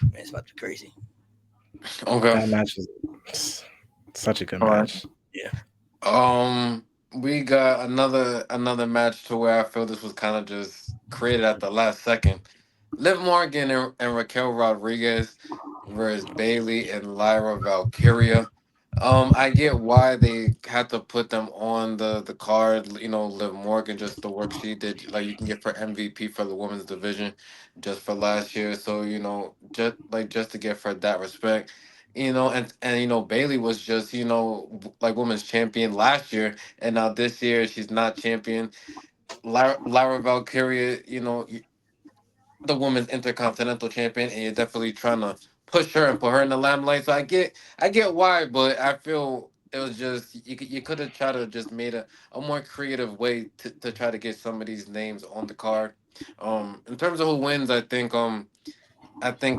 Man, it's about to be crazy. Okay. That match was such a good All right. match. Yeah. We got another match to where I feel this was kind of just created at the last second. Liv Morgan and Raquel Rodriguez versus Bailey and Lyra Valkyria. I get why they had to put them on the card. Liv Morgan, just the work she did, like you can get for MVP for the women's division, just for last year. So just to give her that respect. And Bailey was just like women's champion last year, and now this year she's not champion. Lyra Valkyria, the women's intercontinental champion, and you're definitely trying to push her and put her in the limelight. So I get why, but I feel it was just you could have tried to just made a more creative way to try to get some of these names on the card. In terms of who wins, I think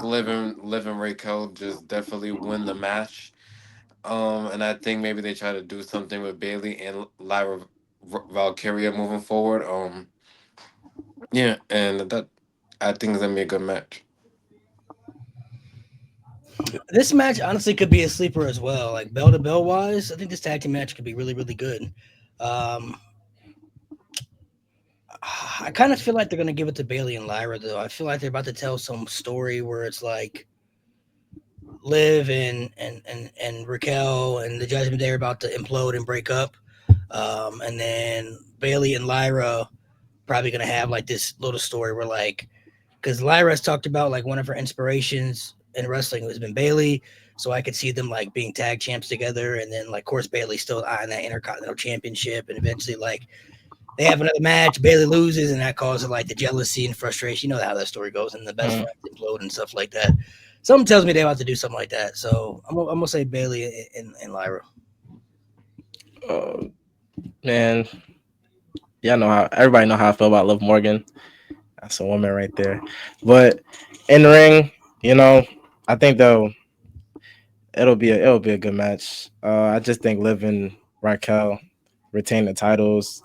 Liv and Raquel just definitely win the match. And I think maybe they try to do something with Bailey and Lyra Valkyria moving forward. Yeah, and that I think is gonna be a good match. This match honestly could be a sleeper as well. Like bell to bell wise, I think this tag team match could be really, really good. Um, I kind of feel like they're gonna give it to Bailey and Lyra though. I feel like they're about to tell some story where it's like Liv and Raquel and the Judgment Day are about to implode and break up. And then Bailey and Lyra probably gonna have like this little story where like because Lyra's talked about like one of her inspirations in wrestling has been Bailey. So I could see them like being tag champs together, and then like of course Bailey still eyeing that Intercontinental Championship, and eventually like they have another match, Bailey loses, and that causes like the jealousy and frustration. You know how that story goes, and the best Mm. friends implode and stuff like that. Something tells me they're about to do something like that. So I'm gonna say Bailey and Lyra. Oh man, yeah, I know how everybody know how I feel about Liv Morgan. That's a woman right there. But in ring, You know, I think though it'll be a good match. I just think Liv and Raquel retain the titles.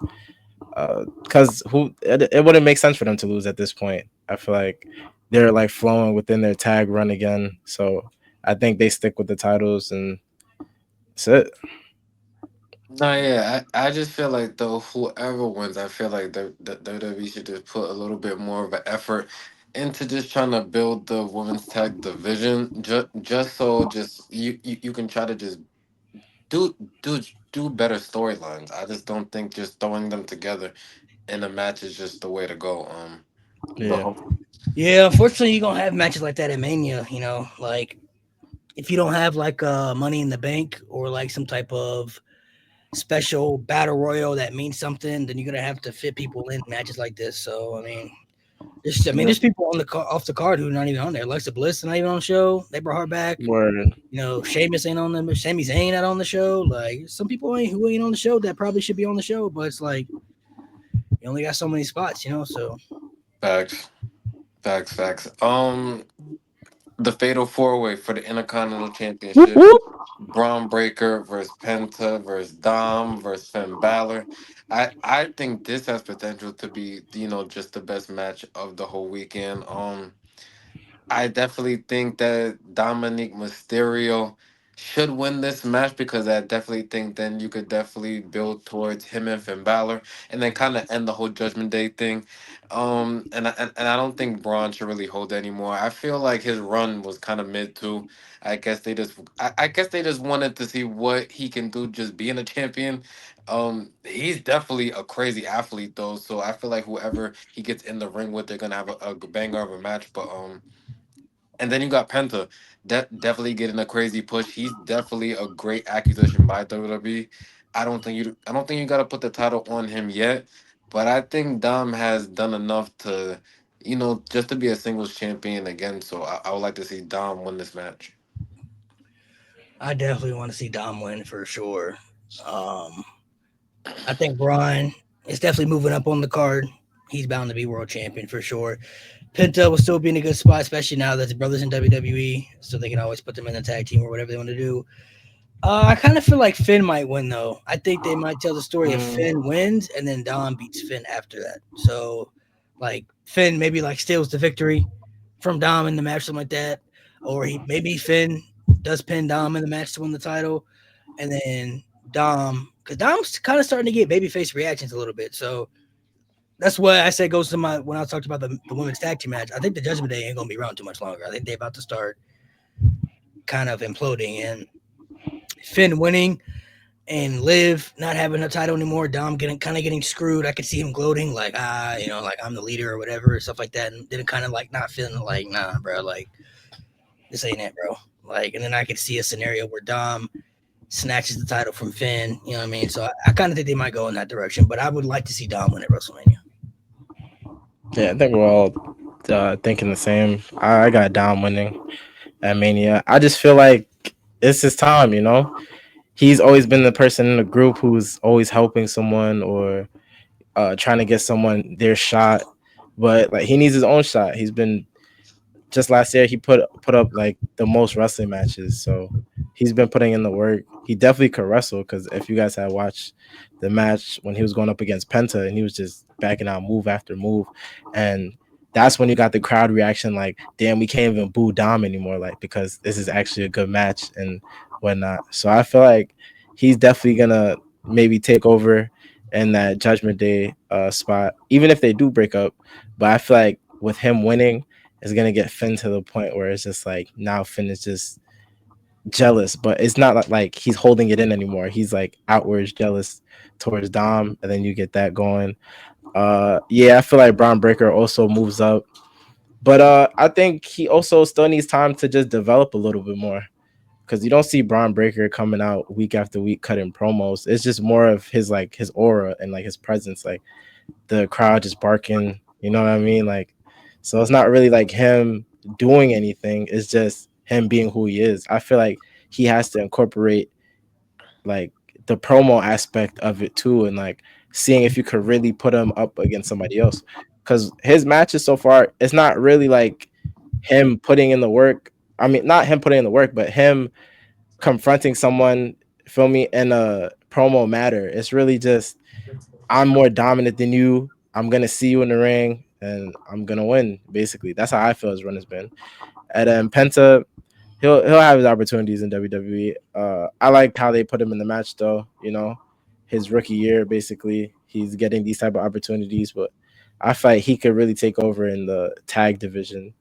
Because it wouldn't make sense for them to lose at this point. I feel like they're like flowing within their tag run again. So I think they stick with the titles and that's it. No, yeah, I just feel like though whoever wins, I feel like the WWE should just put a little bit more of an effort into just trying to build the women's tag division, just so just you can try to just do do do better storylines. I just don't think just throwing them together in a match is just the way to go. But Yeah. Yeah, unfortunately, you're gonna have matches like that at Mania. Like if you don't have like Money in the Bank or like some type of special battle royal that means something, then you're gonna have to fit people in matches like this. So yeah, there's people on the off the card who are not even on there. Alexa Bliss not even on the show. They brought her back. Word. Sheamus ain't on them. Sami Zayn not on the show. Like some people who ain't on the show that probably should be on the show, but it's like you only got so many spots. So facts, facts. The Fatal Four Way for the Intercontinental Whoop, Championship. whoop. Braun Breaker versus Penta versus Dom versus Finn Balor. I think this has potential to be just the best match of the whole weekend. I definitely think that Dominic Mysterio should win this match because I definitely think then you could definitely build towards him and Finn Balor and then kind of end the whole Judgment Day thing. And I don't think Braun should really hold anymore. I feel like his run was kind of mid too. I guess they just wanted to see what he can do just being a champion. He's definitely a crazy athlete though, so I feel like whoever he gets in the ring with, they're gonna have a banger of a match. But and then you got Penta, definitely getting a crazy push. He's definitely a great acquisition by WWE. I don't think you got to put the title on him yet, but I think Dom has done enough to, just to be a singles champion again. So I would like to see Dom win this match. I definitely want to see Dom win for sure. Um, I think Braun is definitely moving up on the card. He's bound to be world champion for sure. Penta will still be in a good spot, especially now that his brother's in WWE, so they can always put them in the tag team or whatever they want to do. I kind of feel like Finn might win though. I think they might tell the story of Mm, Finn wins and then Dom beats Finn after that. So, like Finn maybe like steals the victory from Dom in the match, something like that, or maybe Finn does pin Dom in the match to win the title, and then Dom, because Dom's kind of starting to get babyface reactions a little bit. So that's why I say goes to my when I talked about the women's tag team match. I think the Judgment Day ain't gonna be around too much longer. I think they're about to start kind of imploding and Finn winning and Liv not having a title anymore. Dom getting screwed. I could see him gloating like like I'm the leader or whatever stuff like that, and then kind of like not feeling like nah, bro, like this ain't it, bro. Like, and then I could see a scenario where Dom snatches the title from Finn. You know what I mean? So I kind of think they might go in that direction, but I would like to see Dom win at WrestleMania. Yeah, I think we're all thinking the same. I got Dom winning at Mania. I just feel like it's his time, you know? He's always been the person in the group who's always helping someone or trying to get someone their shot. But like he needs his own shot. He's been just last year he put up like the most wrestling matches, so he's been putting in the work. He definitely could wrestle because if you guys had watched the match when he was going up against Penta and he was just backing out move after move, and that's when you got the crowd reaction like, damn, we can't even boo Dom anymore, like because this is actually a good match and whatnot. So I feel like he's definitely gonna maybe take over in that Judgment Day spot, even if they do break up. But I feel like with him winning is gonna get Finn to the point where it's just like now Finn is just jealous, but it's not like he's holding it in anymore. He's like outwards jealous towards Dom, and then you get that going. Yeah, I feel like Braun Breaker also moves up, but I think he also still needs time to just develop a little bit more because you don't see Braun Breaker coming out week after week cutting promos. It's just more of his like his aura and like his presence, like the crowd just barking. You know what I mean? Like, so it's not really like him doing anything. It's just him being who he is. I feel like he has to incorporate like the promo aspect of it too, and like seeing if you could really put him up against somebody else. Because his matches so far, it's not really like him putting in the work. I mean, not him putting in the work, but him confronting someone, feel me, in a promo matter. It's really just I'm more dominant than you. I'm gonna see you in the ring and I'm gonna win. Basically, that's how I feel his run has been. And then Penta, he'll have his opportunities in WWE. I like how they put him in the match though. You know, his rookie year basically, he's getting these type of opportunities. But I feel like he could really take over in the tag division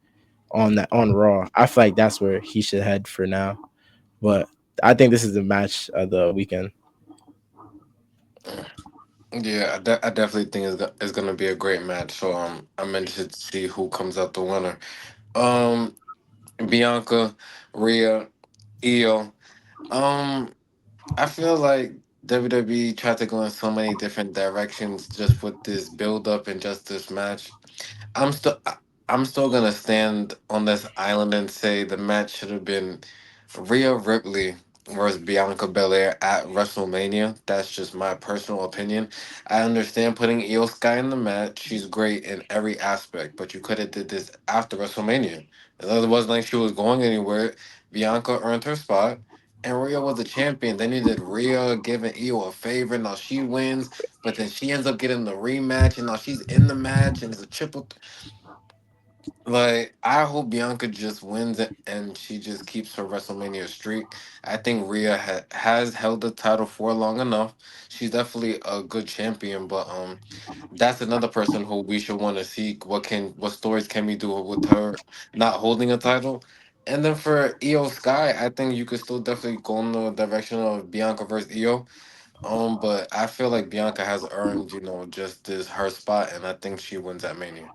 on Raw. I feel like that's where he should head for now. But I think this is the match of the weekend. Yeah, I definitely think it's gonna be a great match. So I'm interested to see who comes out the winner. Um, Bianca, Rhea, Io. Um, I feel like WWE tried to go in so many different directions just with this build up and just this match. I'm still I'm still gonna stand on this island and say the match should have been Rhea Ripley versus Bianca Belair at WrestleMania. That's just my personal opinion. I understand putting Io Sky in the match. She's great in every aspect, but you could have did this after WrestleMania. It wasn't like she was going anywhere. Bianca earned her spot. And Rhea was the champion. Then you did Rhea giving Io a favor. Now she wins, but then she ends up getting the rematch, and now she's in the match, and it's a like, I hope Bianca just wins it and she just keeps her WrestleMania streak. I think Rhea has held the title for long enough. She's definitely a good champion, but that's another person who we should want to see what stories can we do with her not holding a title. And then for Io Sky, I think you could still definitely go in the direction of Bianca versus Io. But I feel like Bianca has earned, just this her spot, and I think she wins at Mania.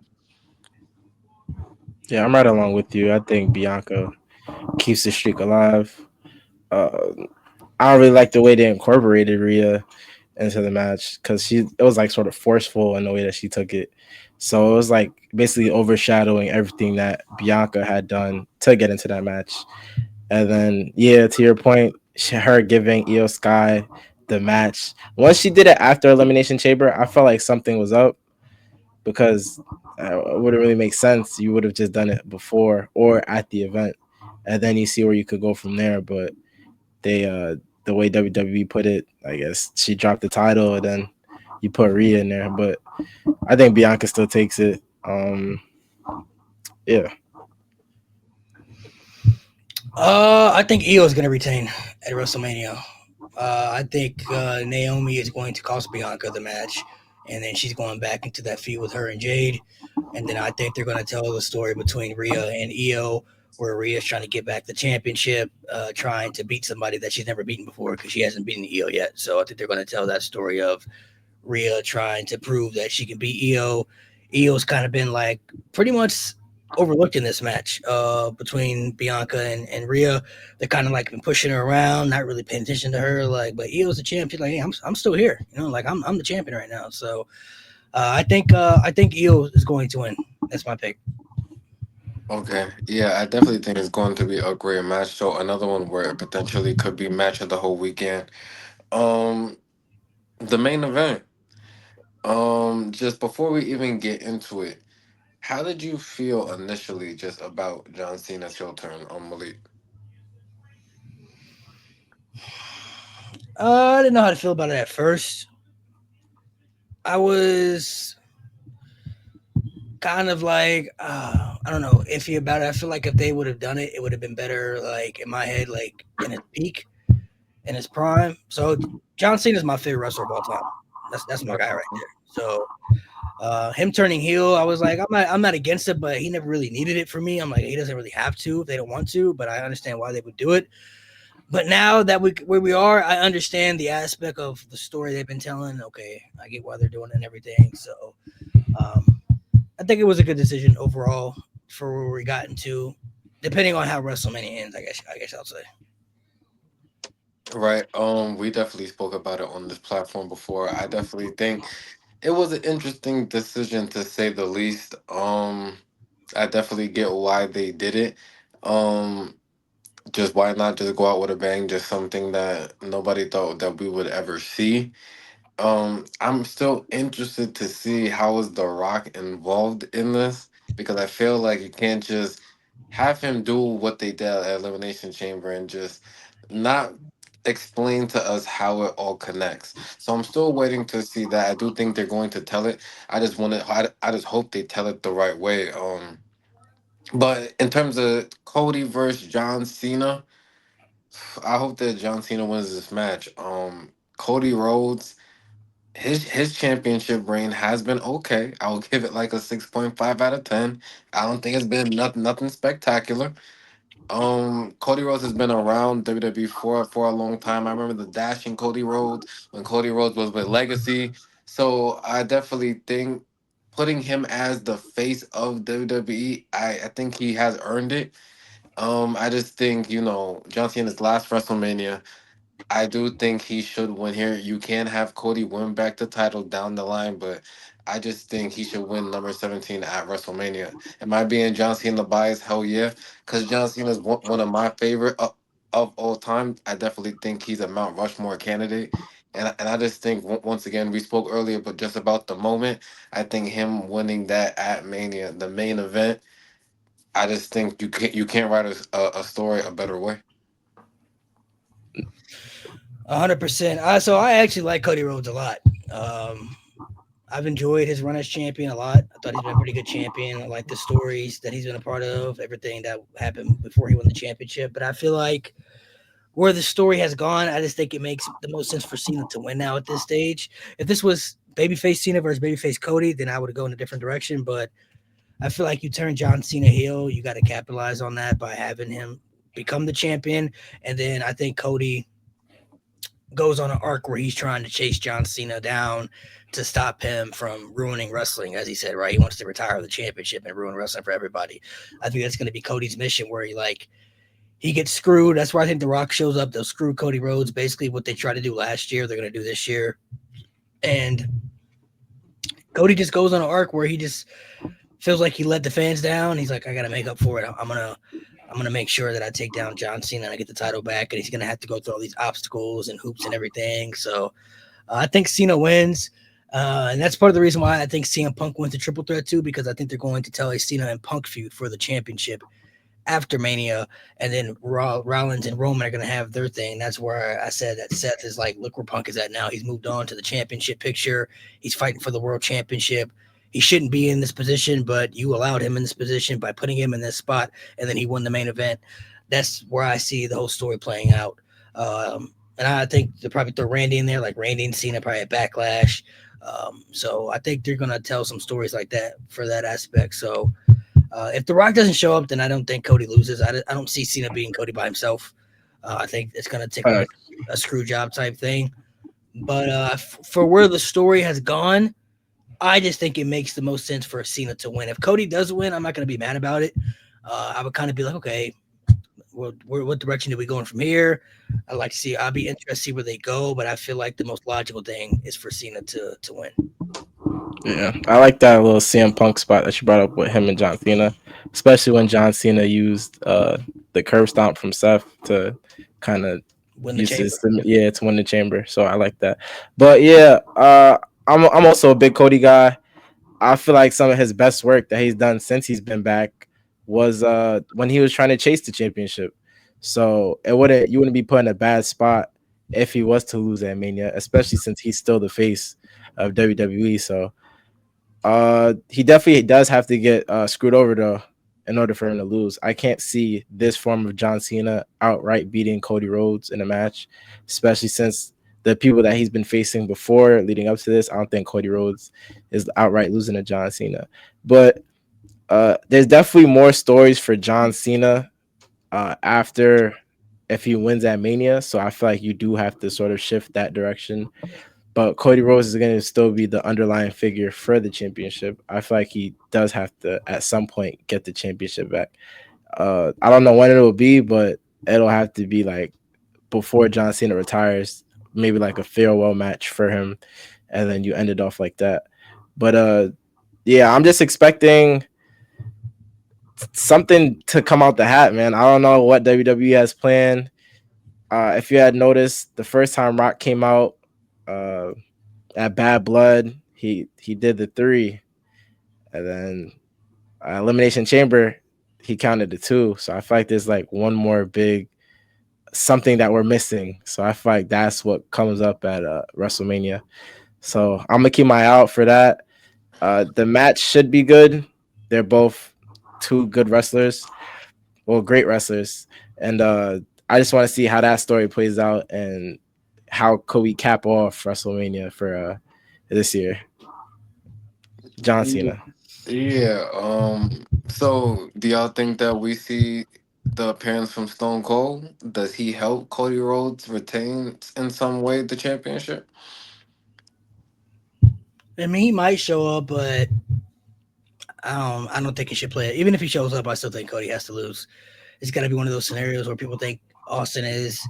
Yeah, I'm right along with you. I think Bianca keeps the streak alive. Uh, I don't really like the way they incorporated Rhea into the match because it was like sort of forceful in the way that she took it. So it was like basically overshadowing everything that Bianca had done to get into that match. And then, yeah, to your point, her giving Io Sky the match. Once she did it after Elimination Chamber, I felt like something was up because it wouldn't really make sense. You would have just done it before or at the event, and then you see where you could go from there. But they, the way WWE put it, I guess she dropped the title and then you put Rhea in there. But I think Bianca still takes it. Yeah, I think Io is going to retain at WrestleMania. I think Naomi is going to cost Bianca the match, and then she's going back into that feud with her and Jade. And then I think they're going to tell the story between Rhea and Io, where Rhea's trying to get back the championship, trying to beat somebody that she's never beaten before because she hasn't beaten Io yet. So I think they're going to tell that story of Rhea trying to prove that she can beat Io. Io's kind of been like pretty much overlooked in this match between Bianca and Rhea. They kind of like been pushing her around, not really paying attention to her. Like, but Io's the champion. Like, hey, I'm still here. Like I'm the champion right now. So I think Io is going to win. That's my pick. Okay, yeah, I definitely think it's going to be a great match. So another one where it potentially could be match of the whole weekend. Um, the main event. Just before we even get into it, how did you feel initially just about John Cena's heel turn on Malik? I didn't know how to feel about it at first. I was kind of like I don't know iffy about it. I feel like if they would have done it, it would have been better. Like in my head, like in its peak, in his prime. So John Cena is my favorite wrestler of all time. That's my guy right there. So him turning heel, I was like, I'm not against it, but he never really needed it for me. I'm like, he doesn't really have to if they don't want to, but I understand why they would do it. But now that where we are, I understand the aspect of the story they've been telling. Okay, I get why they're doing it and everything. So um, I think it was a good decision overall for where we got into. Depending on how WrestleMania ends, I guess I'll say. Right. We definitely spoke about it on this platform before. I definitely think it was an interesting decision to say the least. I definitely get why they did it. Um, just why not just go out with a bang? Just something that nobody thought that we would ever see. I'm still interested to see how is The Rock involved in this because I feel like you can't just have him do what they did at Elimination Chamber and just not explain to us how it all connects. So I'm still waiting to see that. I do think they're going to tell it. I just hope they tell it the right way. But in terms of Cody versus John Cena, I hope that John Cena wins this match. Cody Rhodes, his championship reign has been okay. I will give it like a 6.5 out of 10. I don't think it's been nothing spectacular. Cody Rhodes has been around WWE for a long time. I remember the dashing Cody Rhodes when Cody Rhodes was with Legacy. So I definitely think putting him as the face of WWE, I think he has earned it. I just think, John Cena's last WrestleMania, I do think he should win here. You can have Cody win back the title down the line, but I just think he should win number 17 at WrestleMania. Am I being John Cena biased? Hell yeah. Because John Cena is one of my favorite of all time. I definitely think he's a Mount Rushmore candidate. And I just think, once again, we spoke earlier, but just about the moment, I think him winning that at Mania, the main event, I just think you can't write a story a better way. 100%. So I actually like Cody Rhodes a lot. Um, I've enjoyed his run as champion a lot. I thought he's been a pretty good champion. I like the stories that he's been a part of, everything that happened before he won the championship. But I feel like where the story has gone, I just think it makes the most sense for Cena to win now at this stage. If this was babyface Cena versus babyface Cody, then I would go in a different direction. But I feel like you turn John Cena heel, you got to capitalize on that by having him become the champion. And then I think Cody goes on an arc where he's trying to chase John Cena down to stop him from ruining wrestling, as he said, right? He wants to retire the championship and ruin wrestling for everybody. I think that's going to be Cody's mission where he gets screwed. That's where I think The Rock shows up. They'll screw Cody Rhodes. Basically, what they tried to do last year, they're going to do this year. And Cody just goes on an arc where he just feels like he let the fans down. He's like, I got to make up for it. I'm gonna make sure that I take down John Cena and I get the title back. And he's gonna have to go through all these obstacles and hoops and everything. So I think Cena wins. And that's part of the reason why I think CM Punk wins the triple threat too, because I think they're going to tell a Cena and Punk feud for the championship after Mania, and then Rollins and Roman are going to have their thing. That's where I said that Seth is like, look where Punk is at now. He's moved on to the championship picture. He's fighting for the world championship. He shouldn't be in this position, but you allowed him in this position by putting him in this spot, and then he won the main event. That's where I see the whole story playing out. And I think they'll probably throw Randy in there, like Randy and Cena probably at Backlash. So I think they're going to tell some stories like that for that aspect. So if The Rock doesn't show up, then I don't think Cody loses. I don't see Cena beating Cody by himself. I think it's going to take a screw job type thing. But for where the story has gone, I just think it makes the most sense for Cena to win. If Cody does win, I'm not going to be mad about it. I would kind of be like, okay, what direction are we going from here? I'd like to see. I'll be interested to see where they go, but I feel like the most logical thing is for Cena to win. Yeah, I like that little CM Punk spot that you brought up with him and John Cena, especially when John Cena used the curb stomp from Seth to kind of Win the use chamber. his to win the chamber. So I like that. But yeah, I'm also a big Cody guy. I feel like some of his best work that he's done since he's been back was when he was trying to chase the championship. So you wouldn't be put in a bad spot if he was to lose at Mania, especially since he's still the face of WWE. So he definitely does have to get screwed over though in order for him to lose. I can't see this form of John Cena outright beating Cody Rhodes in a match, especially since the people that he's been facing before leading up to this. I don't think Cody Rhodes is outright losing to John Cena. But there's definitely more stories for John Cena after if he wins at Mania. So I feel like you do have to sort of shift that direction, but Cody Rhodes is going to still be the underlying figure for the championship. I feel like he does have to, at some point, get the championship back. I don't know when it will be, but it'll have to be like before John Cena retires, maybe like a farewell match for him, and then you end it off like that. But yeah, I'm just expecting something to come out the hat, man. I don't know what WWE has planned. If you had noticed, the first time Rock came out, at Bad Blood, he did the 3, and then Elimination Chamber, he counted the two. So I feel like there's like one more big something that we're missing. So I feel like that's what comes up at WrestleMania. So I'm gonna keep my eye out for that. The match should be good. They're both two good wrestlers, well, great wrestlers, and I just want to see how that story plays out and how could we cap off WrestleMania for this year. John Cena. Yeah. So, do y'all think that we see the appearance from Stone Cold? Does he help Cody Rhodes retain in some way the championship? I mean, he might show up, but I don't think he should play it. Even if he shows up, I still think Cody has to lose. It's got to be one of those scenarios where people think Austin is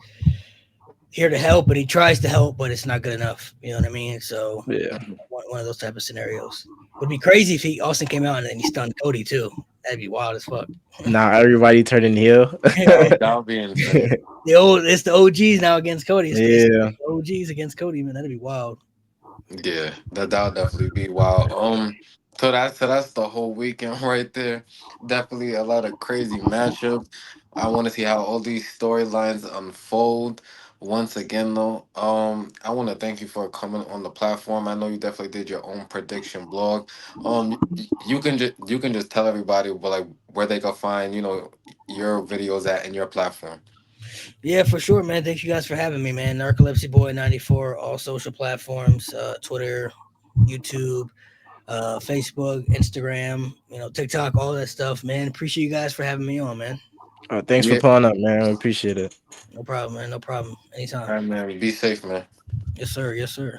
here to help, but he tries to help, but it's not good enough. You know what I mean? So Yeah. one of those type of scenarios. Would be crazy if Austin came out and then he stunned Cody too. That'd be wild as fuck. Now everybody turning heel. That would be insane. It's the OGs now against Cody. It's Yeah. the OGs against Cody, man. That'd be wild. Yeah, that'll definitely be wild. So that's the whole weekend right there. Definitely a lot of crazy matchups. I want to see how all these storylines unfold. Once again, though, I want to thank you for coming on the platform. I know you definitely did your own prediction blog. You can just tell everybody, but like where they can find your videos at and your platform. Yeah, for sure, man. Thank you guys for having me, man. Narcolepsy Boy 94, all social platforms, Twitter, YouTube, Facebook, Instagram, TikTok, all that stuff, man. Appreciate you guys for having me on, man. Thanks for Yeah, pulling up, man. I appreciate it. No problem, man. No problem. all Anytime. right, man. Be safe, man. Yes, sir. Yes, sir.